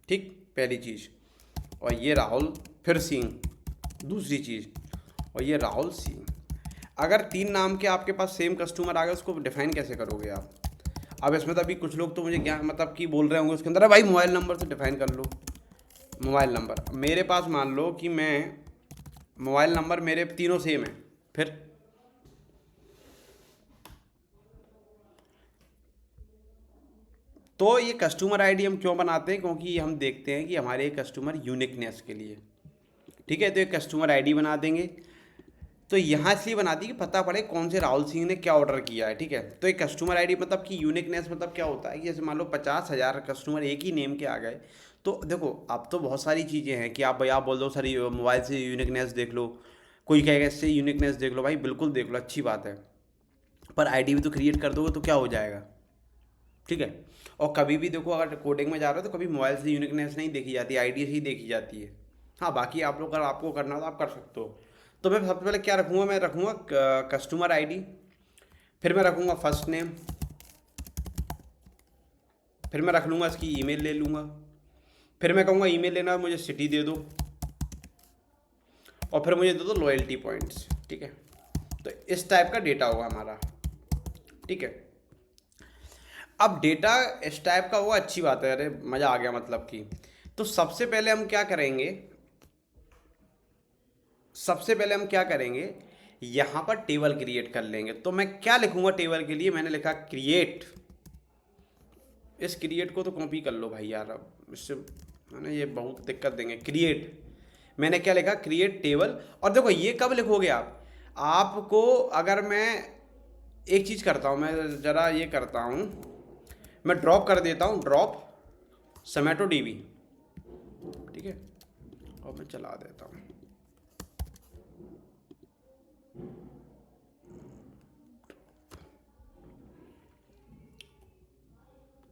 ठीक, पहली चीज़, और ये राहुल फिर सिंह, दूसरी चीज़, और ये राहुल सिंह। अगर तीन नाम के आपके पास सेम कस्टमर आ गए, उसको डिफाइन कैसे करोगे आप। अब इसमें तो अभी कुछ लोग तो मुझे क्या मतलब कि बोल रहे होंगे उसके अंदर, भाई मोबाइल नंबर से डिफाइन कर लो। मोबाइल नंबर मेरे पास, मान लो कि मैं मोबाइल नंबर मेरे तीनों सेम है, फिर तो ये कस्टमर आईडी हम क्यों बनाते हैं, क्योंकि हम देखते हैं कि हमारे कस्टमर यूनिकनेस के लिए, ठीक है। तो एक कस्टमर आईडी बना देंगे, तो यहाँ इसलिए बना दी कि पता पड़े कौन से राहुल सिंह ने क्या ऑर्डर किया है, ठीक है। तो एक कस्टमर आईडी मतलब कि यूनिकनेस मतलब क्या होता है कि जैसे मान लो 50,000 कस्टमर एक ही नेम के आ गए, तो देखो अब तो बहुत सारी चीज़ें हैं कि आप भाई आप बोल दो सर मोबाइल से यूनिकनेस देख लो, कोई कहेगा इससे यूनिकनेस देख लो, भाई बिल्कुल देख लो, अच्छी बात है, पर आईडी भी तो क्रिएट कर दोगे तो क्या हो जाएगा, ठीक है। और कभी भी देखो, अगर कोडिंग में जा रहे हो तो कभी मोबाइल से यूनिकनेस नहीं देखी जाती, आईडी से ही देखी जाती है। हाँ बाकी आप लोग अगर आपको करना हो तो आप कर सकते हो। तो मैं सबसे पहले क्या रखूँगा, मैं रखूँगा कस्टमर आईडी, फिर मैं रखूँगा फर्स्ट नेम, फिर मैं रख लूँगा इसकी ईमेल ले लूँगा, फिर मैं कहूँगा ईमेल लेना मुझे सिटी दे दो, और फिर मुझे दे दो लॉयल्टी पॉइंट्स, ठीक है। तो इस टाइप का डेटा होगा हमारा, ठीक है। अब डेटा इस टाइप का होगा, अच्छी बात है, अरे मज़ा आ गया मतलब कि। तो सबसे पहले हम क्या करेंगे, सबसे पहले हम क्या करेंगे, यहाँ पर टेबल क्रिएट कर लेंगे। तो मैं क्या लिखूँगा टेबल के लिए, मैंने लिखा क्रिएट, इस क्रिएट को तो कॉपी कर लो भाई यार, अब इससे है ना ये बहुत दिक्कत देंगे। क्रिएट, मैंने क्या लिखा, क्रिएट टेबल। और देखो ये कब लिखोगे आप, आपको अगर मैं एक चीज़ करता हूँ, मैं ज़रा ये करता हूँ, मैं ड्रॉप कर देता हूँ, ड्रॉप जोमेटो डीबी, ठीक है, और मैं चला देता हूँ।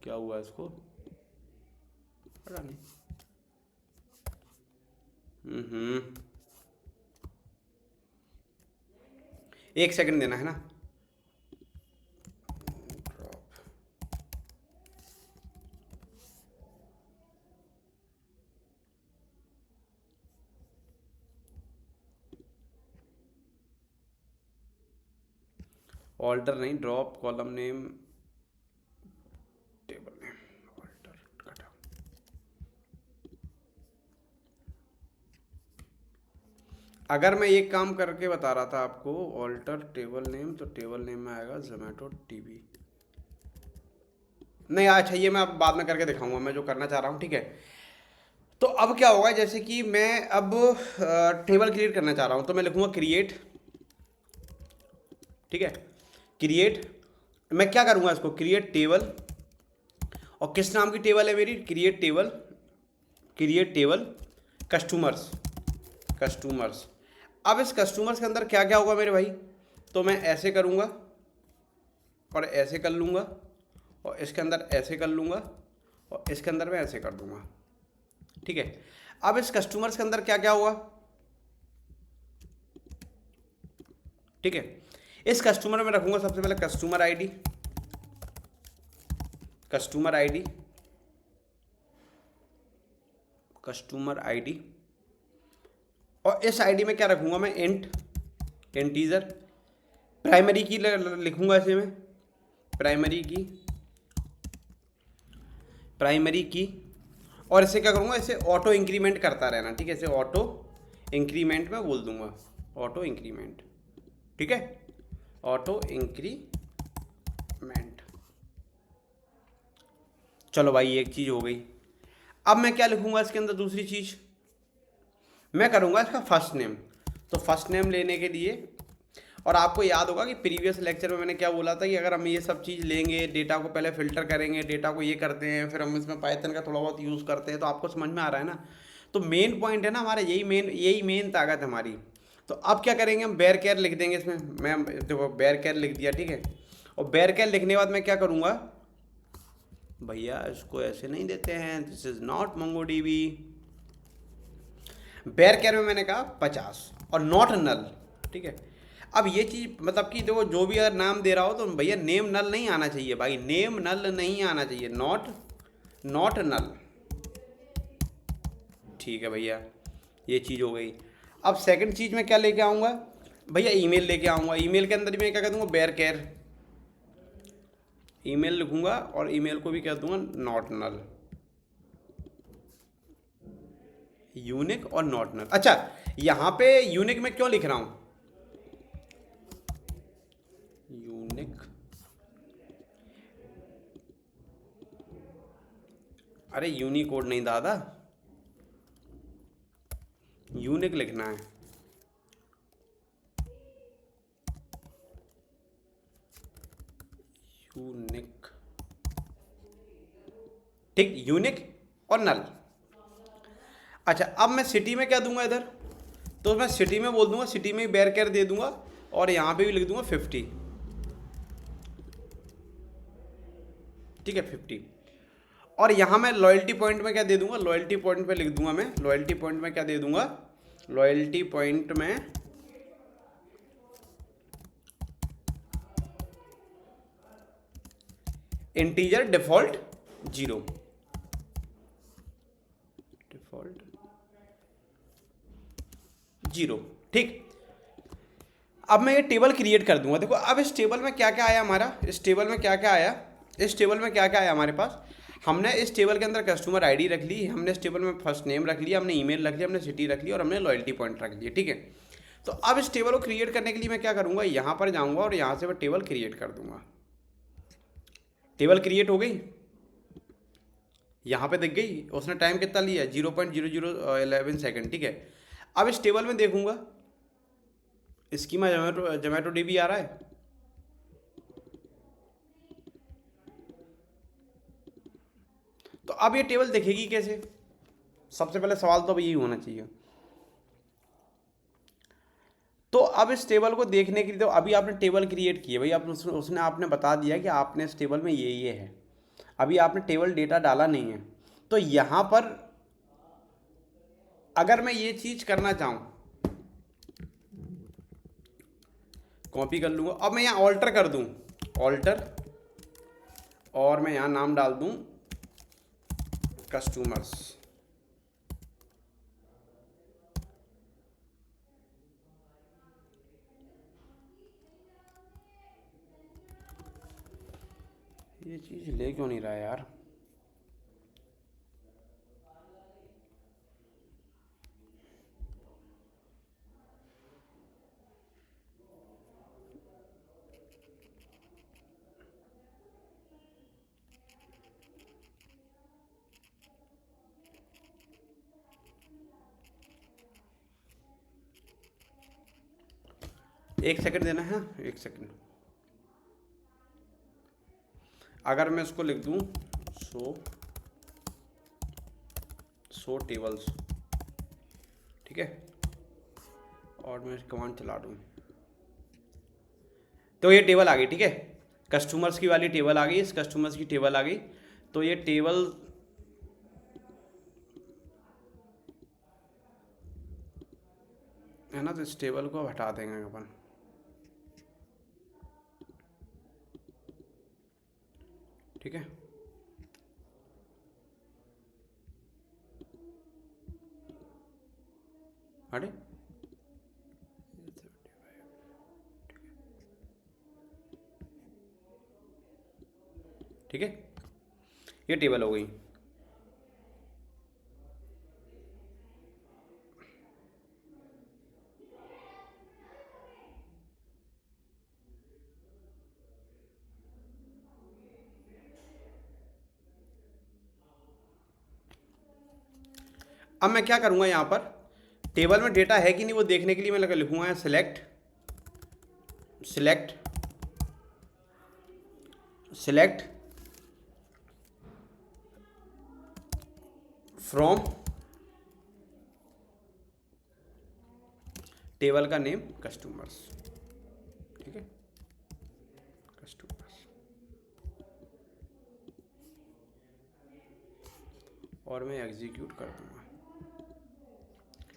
क्या हुआ इसको, पता नहीं। एक सेकंड देना है ना। ऑल्टर नहीं, drop column name table name, alter कटा। अगर मैं एक काम करके बता रहा था आपको, ऑल्टर टेबल नेम, तो टेबल नेम में आएगा जोमेटो टीवी। नहीं अच्छा, ये मैं अब बाद में करके दिखाऊंगा मैं जो करना चाह रहा हूँ, ठीक है। तो अब क्या होगा, जैसे कि मैं अब टेबल क्रिएट करना चाह रहा हूँ, तो मैं लिखूंगा क्रिएट, ठीक है, क्रिएट। मैं क्या करूँगा इसको, क्रिएट टेबल, और किस नाम की टेबल है मेरी, create table, create table customers, customers. अब इस कस्टमर्स के अंदर क्या क्या होगा मेरे भाई, तो मैं ऐसे करूँगा और ऐसे कर लूँगा, और इसके अंदर ऐसे कर लूँगा, और इसके अंदर मैं ऐसे कर दूँगा, ठीक है। अब इस कस्टमर्स के अंदर क्या क्या होगा, ठीक है। इस कस्टमर में रखूँगा सबसे पहले customer ID, customer ID, customer ID, और इस आईडी में क्या रखूँगा मैं, इंटीजर। प्राइमरी की लिखूँगा इसे मैं, प्राइमरी की, प्राइमरी की। और इसे क्या करूँगा, इसे ऑटो इंक्रीमेंट करता रहना, ठीक है, इसे ऑटो इंक्रीमेंट में बोल दूंगा, ऑटो इंक्रीमेंट, ठीक है, ऑटो इंक्रीमेंट। चलो भाई एक चीज़ हो गई। अब मैं क्या लिखूंगा इसके अंदर, दूसरी चीज़ मैं करूंगा इसका फर्स्ट नेम। तो फर्स्ट नेम लेने के लिए, और आपको याद होगा कि प्रीवियस लेक्चर में मैंने क्या बोला था कि अगर हम ये सब चीज़ लेंगे, डेटा को पहले फिल्टर करेंगे, डेटा को ये करते हैं, फिर हम इसमें पाइथन का थोड़ा बहुत यूज़ करते हैं, तो आपको समझ में आ रहा है ना। तो मेन पॉइंट है ना हमारा, यही मेन ताकत है हमारी। तो अब क्या करेंगे, हम बेयर केयर लिख देंगे इसमें। मैं देखो बेयर केयर लिख दिया, ठीक है। और बेयर केयर लिखने के बाद मैं क्या करूँगा, भैया इसको ऐसे नहीं देते हैं, this is not MongoDB. Varchar में मैंने कहा 50 और नॉट नल, ठीक है। अब ये चीज़ मतलब कि देखो जो भी अगर नाम दे रहा हो तो भैया नेम नल नहीं आना चाहिए भाई, नेम नल नहीं आना चाहिए, नॉट नल, ठीक है भैया। ये चीज़ हो गई। अब सेकंड चीज़ में क्या लेके आऊँगा भैया, ईमेल लेके आऊँगा। ईमेल के अंदर मैं क्या कर दूँगा, बेयर केयर ईमेल लिखूँगा और ईमेल को भी कह दूँगा नॉट नल, यूनिक और नॉट नल। अच्छा यहाँ पे यूनिक में क्यों लिख रहा हूँ, यूनिक, अरे यूनिकोड नहीं दादा, यूनिक लिखना है। यूनिक, ठीक, यूनिक और नल। अच्छा अब मैं सिटी में क्या दूंगा इधर, तो मैं सिटी में बोल दूंगा, सिटी में बेयर केयर दे दूंगा और यहाँ पे भी लिख दूंगा 50, ठीक है 50। और यहाँ मैं लॉयल्टी पॉइंट में क्या दे दूंगा, लॉयल्टी पॉइंट पे लिख दूंगा मैं, लॉयल्टी पॉइंट में क्या दे दूंगा, लॉयल्टी पॉइंट में इंटीजर डिफॉल्ट 0, डिफॉल्ट 0, ठीक। अब मैं ये टेबल क्रिएट कर दूंगा। देखो अब इस टेबल में क्या क्या आया हमारा, इस टेबल में क्या क्या आया, इस टेबल में क्या क्या आया हमारे पास। हमने इस टेबल के अंदर कस्टमर आईडी रख ली, हमने इस टेबल में फर्स्ट नेम रख लिया, हमने ईमेल रख लिया, हमने सिटी रख ली और हमने लॉयल्टी पॉइंट रख लिया, ठीक है। तो अब इस टेबल को क्रिएट करने के लिए मैं क्या करूँगा, यहाँ पर जाऊँगा और यहाँ से मैं टेबल क्रिएट कर दूँगा। टेबल क्रिएट हो गई, यहाँ पे दिख गई, उसने टाइम कितना लिया, 0.0011 सेकेंड, ठीक है। अब इस टेबल में देखूँगा स्कीमा जोमेटो डीबी आ रहा है, तो अब ये टेबल दिखेगी कैसे, सबसे पहले सवाल तो अब यही होना चाहिए। तो अब इस टेबल को देखने के लिए, तो अभी आपने टेबल क्रिएट की है भाई, आप उसने आपने बता दिया कि आपने इस टेबल में ये है, अभी आपने टेबल डेटा डाला नहीं है। तो यहाँ पर अगर मैं ये चीज़ करना चाहूँ, कॉपी कर लूँगा। अब मैं यहाँ ऑल्टर कर दूँ, ऑल्टर, और मैं यहाँ नाम डाल दूँ कस्टमर्स, ये चीज़ ले क्यों नहीं रहा है यार, एक सेकंड देना है, एक सेकंड। अगर मैं इसको लिख दूँ सो टेबल्स, ठीक है, और मैं कमांड चला दूँ, तो ये टेबल आ गई, ठीक है। कस्टमर्स की वाली टेबल आ गई, इस कस्टमर्स की टेबल आ गई। तो ये टेबल है ना, तो इस टेबल को हटा देंगे अपन, ठीक है। अरे ठीक है, ये टेबल हो गई। अब मैं क्या करूँगा, यहाँ पर टेबल में डेटा है कि नहीं वो देखने के लिए मैं लिखूँगा select select select from table का नेम कस्टमर्स, ठीक है, कस्टमर्स। और मैं एग्जीक्यूट कर दूंगा।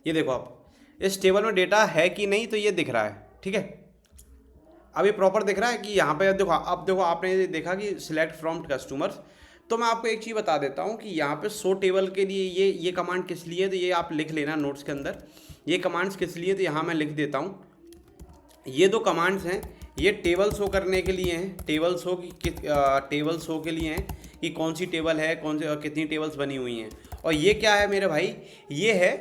ये देखो आप, इस टेबल में डेटा है कि नहीं तो ये दिख रहा है, ठीक है। अब ये प्रॉपर दिख रहा है कि यहाँ पे देखो, अब देखो आपने देखा कि सिलेक्ट फ्रॉम कस्टमर्स। तो मैं आपको एक चीज़ बता देता हूँ कि यहाँ पे शो टेबल के लिए ये कमांड किस लिए है, तो ये आप लिख लेना नोट्स के अंदर, ये कमांड्स किस लिए, तो यहाँ मैं लिख देता हूँ। ये दो कमांड्स हैं, ये टेबल शो करने के लिए हैं, टेबल शो के लिए हैं कि कौन सी टेबल है, कौन से कितनी टेबल्स बनी हुई हैं। और ये क्या है मेरे भाई, ये है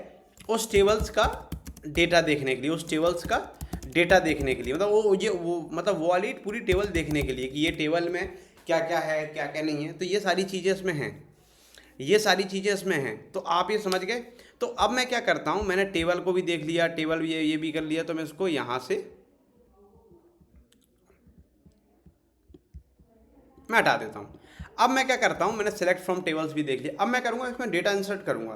उस टेबल्स का डेटा देखने के लिए, उस टेबल्स का डेटा देखने के लिए, मतलब वो वाली पूरी टेबल देखने के लिए कि ये टेबल में क्या क्या है, क्या क्या नहीं है। तो ये सारी चीज़ें इसमें हैं, ये सारी चीज़ें इसमें हैं। तो आप ये समझ गए। तो अब मैं क्या करता हूँ, मैंने टेबल को भी देख लिया, टेबल भी ये भी कर लिया, तो मैं इसको यहाँ से मैं हटा देता हूँ। अब मैं क्या करता हूँ, मैंने सेलेक्ट फ्रॉम टेबल्स भी देख लिया। अब मैं करूँगा इसमें डेटा इंसर्ट करूँगा।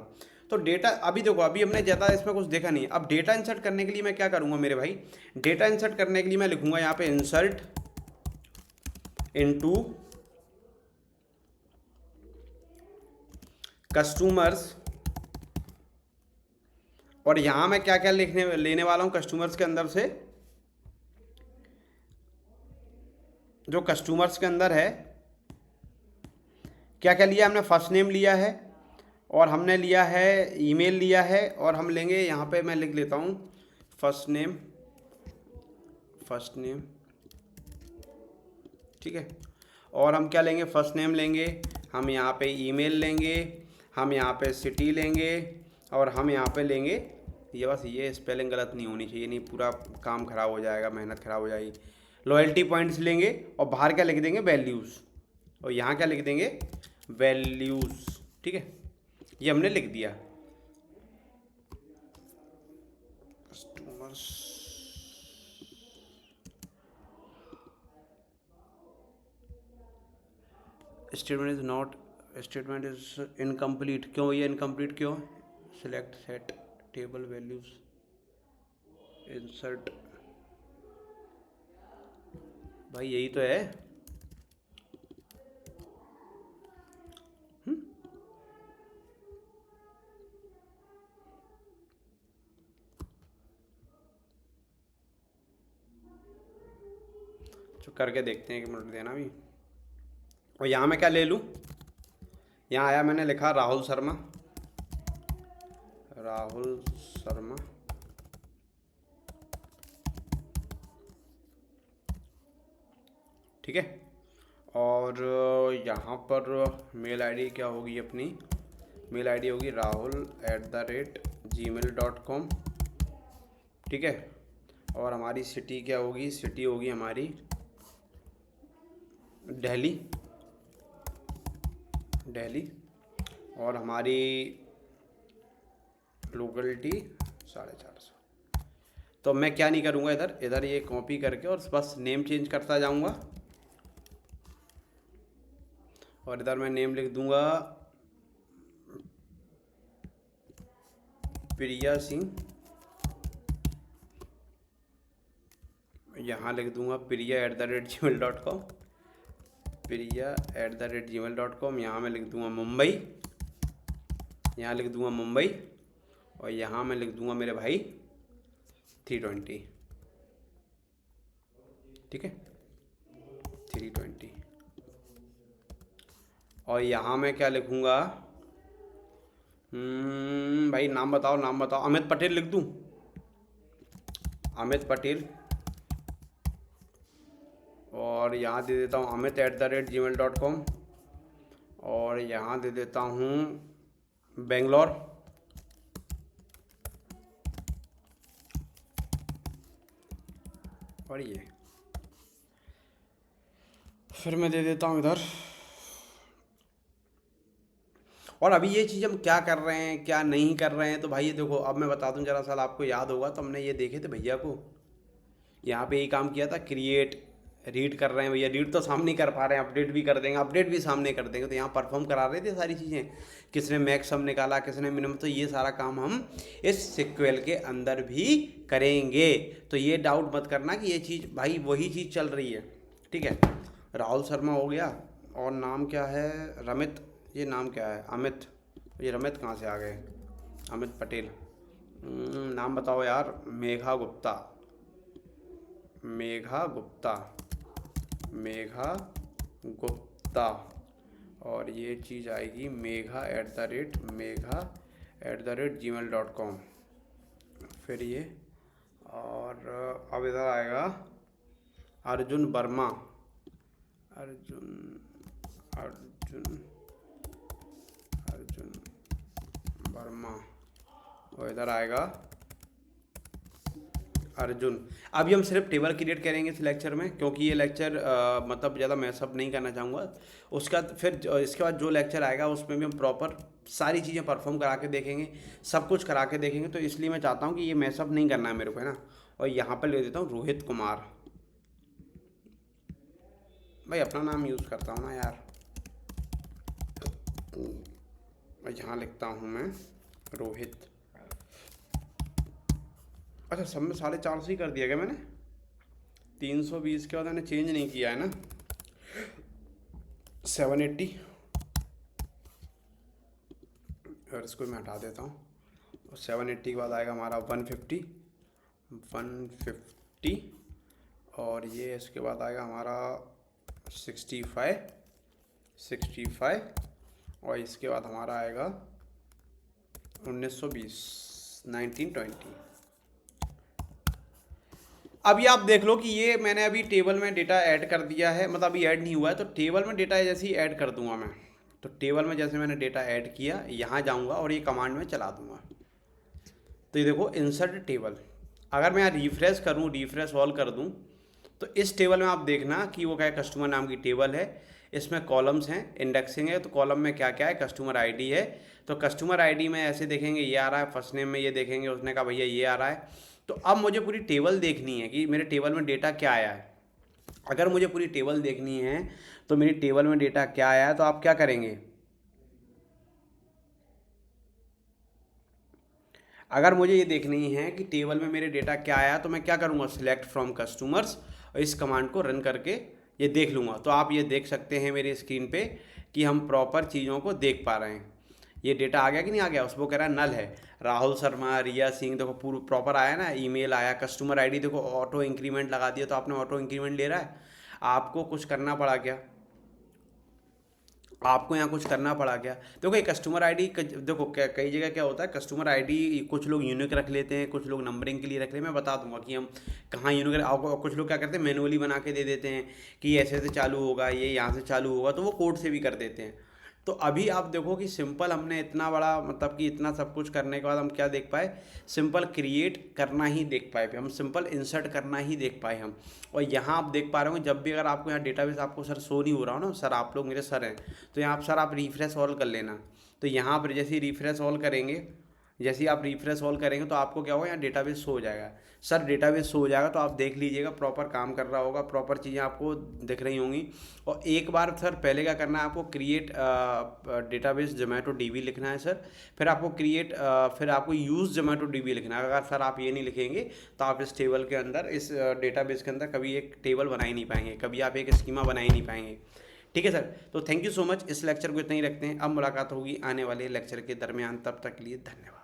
तो डेटा अभी देखो, अभी हमने ज़्यादा इसमें कुछ देखा नहीं। अब डेटा इंसर्ट करने के लिए मैं क्या करूँगा मेरे भाई, डेटा इंसर्ट करने के लिए मैं लिखूँगा यहाँ पे इंसर्ट इनटू कस्टमर्स। और यहाँ मैं क्या क्या लेने वाला हूँ कस्टमर्स के अंदर से, जो कस्टमर्स के अंदर है क्या क्या लिया हमने, फर्स्ट नेम लिया है, और हमने लिया है ईमेल लिया है, और हम लेंगे यहाँ पे मैं लिख लेता हूँ फर्स्ट नेम, ठीक है। और हम क्या लेंगे, फर्स्ट नेम लेंगे, हम यहाँ पे ईमेल लेंगे, हम यहाँ पे सिटी लेंगे, और हम यहाँ पे लेंगे, ये बस ये स्पेलिंग गलत नहीं होनी चाहिए, नहीं पूरा काम ख़राब हो जाएगा, मेहनत ख़राब हो जाएगी। लॉयल्टी पॉइंट्स लेंगे, और बाहर क्या लिख देंगे, वैल्यूज़, और यहाँ क्या लिख देंगे, वैल्यूज़, ठीक है। ये हमने लिख दिया। Customers statement is incomplete. क्यों ये इनकम्प्लीट क्यों, select set table values insert, भाई यही तो है। तो करके देखते हैं, एक मिनट देना भी। और यहाँ मैं क्या ले लूँ, यहाँ आया मैंने लिखा राहुल शर्मा, ठीक है। और यहाँ पर मेल आईडी क्या होगी, अपनी मेल आईडी होगी rahul@gmail.com, ठीक है। और हमारी सिटी क्या होगी, सिटी होगी हमारी दिल्ली, और हमारी लोकेलिटी 450। तो मैं क्या नहीं करूँगा, इधर ये कॉपी करके और बस नेम चेंज करता जाऊँगा, और इधर मैं नेम लिख दूँगा प्रिया सिंह, यहाँ लिख दूँगा priya@gmail.com, priya@gmail.com। यहाँ मैं लिख दूँगा मुंबई, यहाँ लिख दूँगा मुंबई, और यहाँ मैं लिख दूँगा मेरे भाई 320, ठीक है, 320। और यहाँ मैं क्या लिखूँगा, भाई नाम बताओ, अमित पटेल लिख दूँ, अमित पटेल। और यहाँ दे देता हूँ amit@gmail.com, और यहाँ दे देता हूँ बेंगलोर, और ये फिर मैं दे देता हूँ इधर। और अभी ये चीज़ हम क्या कर रहे हैं क्या नहीं कर रहे हैं, तो भाई ये देखो अब मैं बता दूं जरा सा, आपको याद होगा तो हमने ये देखे थे भैया को, यहाँ पे यही काम किया था, क्रिएट रीड कर रहे हैं भैया, रीड तो सामने ही कर पा रहे हैं, अपडेट भी कर देंगे, अपडेट भी सामने कर देंगे, तो यहाँ परफॉर्म करा रहे थे सारी चीज़ें, किसने मैक्स सम निकाला किसने मिनिमम, तो ये सारा काम हम इस सिक्वेल के अंदर भी करेंगे। तो ये डाउट मत करना कि ये चीज़ भाई वही चीज़ चल रही है, ठीक है। राहुल शर्मा हो गया, और नाम क्या है, रमित, ये नाम क्या है, अमित, ये रमित कहाँ से आ गए, अमित पटेल, नाम बताओ यार, मेघा गुप्ता, मेघा गुप्ता, मेघा गुप्ता, और ये चीज़ आएगी megha@gmail.com, फिर ये, और अब इधर आएगा अर्जुन वर्मा, अर्जुन अर्जुन अर्जुन वर्मा, और इधर आएगा अर्जुन। अभी हम सिर्फ टेबल क्रिएट करेंगे इस लेक्चर में, क्योंकि ये लेक्चर मतलब ज़्यादा मैसअप नहीं करना चाहूँगा। उसका फिर इसके बाद जो लेक्चर आएगा उसमें भी हम प्रॉपर सारी चीज़ें परफॉर्म करा के देखेंगे, सब कुछ करा के देखेंगे, तो इसलिए मैं चाहता हूँ कि ये मैसअप नहीं करना है मेरे को, है ना। और यहाँ पर ले देता हूँ रोहित कुमार, भाई अपना नाम यूज़ करता हूँ ना यार, यहाँ लिखता हूँ मैं रोहित। अच्छा सब में 450 ही कर दिया क्या मैंने, 320 के बाद मैंने चेंज नहीं किया है ना, 780, और इसको मैं हटा देता हूँ, और 780 के बाद आएगा हमारा 150, और ये इसके बाद आएगा हमारा 65, और इसके बाद हमारा आएगा 1920। अभी आप देख लो कि ये मैंने अभी टेबल में डेटा ऐड कर दिया है, मतलब अभी ऐड नहीं हुआ है, तो टेबल में डेटा जैसे ही ऐड कर दूंगा मैं, तो टेबल में जैसे मैंने डेटा ऐड किया, यहाँ जाऊंगा और ये कमांड में चला दूंगा, तो ये देखो इंसर्ट टेबल। अगर मैं यहाँ रिफ्रेश करूँ, रिफ्रेश ऑल कर दूँ, तो इस टेबल में आप देखना कि वो क्या है, कस्टमर नाम की टेबल है, इसमें कॉलम्स हैं, इंडेक्सिंग है, तो कॉलम में क्या क्या है, कस्टमर आईडी है, तो कस्टमर आईडी में ऐसे देखेंगे ये आ रहा है, फर्स्ट नेम में ये देखेंगे, उसने कहा भैया ये आ रहा है। तो अब मुझे पूरी टेबल देखनी है कि मेरे टेबल में डेटा क्या आया है। अगर मुझे पूरी टेबल देखनी है तो मेरी टेबल में डेटा क्या आया है, तो आप क्या करेंगे, अगर मुझे ये देखनी है कि टेबल में मेरे डेटा क्या आया, तो मैं क्या करूँगा, सिलेक्ट फ्रॉम कस्टमर्स, और इस कमांड को रन करके ये देख लूँगा। तो आप ये देख सकते हैं मेरी स्क्रीन पे कि हम प्रॉपर चीज़ों को देख पा रहे हैं। ये डेटा आ गया कि नहीं आ गया, उसको कह रहा है नल है, राहुल शर्मा, रिया सिंह, देखो पूरा प्रॉपर आया ना, ईमेल आया, कस्टमर आईडी देखो ऑटो इंक्रीमेंट लगा दिया, तो आपने ऑटो इंक्रीमेंट ले रहा है, आपको कुछ करना पड़ा क्या, आपको यहाँ कुछ करना पड़ा क्या। देखो ये कस्टमर आईडी देखो कई जगह क्या होता है, कस्टमर आईडी कुछ लोग यूनिक रख लेते हैं, कुछ लोग नंबरिंग के लिए रख लेते हैं, मैं बता दूंगा कि हम कहाँ यूनिक, कुछ लोग क्या करते हैं मैनुअली बना के दे देते हैं कि ऐसे से चालू होगा, ये यहाँ से चालू होगा, तो वो कोड से भी कर देते हैं। तो अभी आप देखो कि सिंपल हमने इतना बड़ा मतलब कि इतना सब कुछ करने के बाद हम क्या देख पाए, सिंपल क्रिएट करना ही देख पाए, हम सिंपल इंसर्ट करना ही देख पाए हम। और यहाँ आप देख पा रहे हो, जब भी अगर आपको यहाँ डेटाबेस आपको सर शो नहीं हो रहा हो ना, सर आप लोग मेरे सर हैं, तो यहाँ आप सर आप रिफ्रेश ऑल कर लेना, तो यहाँ पर जैसे ही रिफ्रेश ऑल करेंगे, जैसे ही आप रिफ्रेश ऑल करेंगे तो आपको क्या होगा, यहाँ डेटाबेस शो हो जाएगा, सर डेटाबेस शो हो जाएगा, तो आप देख लीजिएगा प्रॉपर काम कर रहा होगा, प्रॉपर चीज़ें आपको दिख रही होंगी। और एक बार सर पहले क्या करना है, आपको क्रिएट डेटाबेस जोमेटो डीबी लिखना है सर, फिर आपको फिर आपको यूज़ जोमेटो डीबी लिखना है। अगर सर आप ये नहीं लिखेंगे तो आप इस टेबल के अंदर, इस डेटाबेस के अंदर कभी एक टेबल बना ही नहीं पाएंगे, कभी आप एक स्कीमा बना ही नहीं पाएंगे। ठीक है सर, तो थैंक यू सो मच, इस लेक्चर को इतना ही रखते हैं, अब मुलाकात होगी आने वाले लेक्चर के दरमियान, तब तक के लिए धन्यवाद।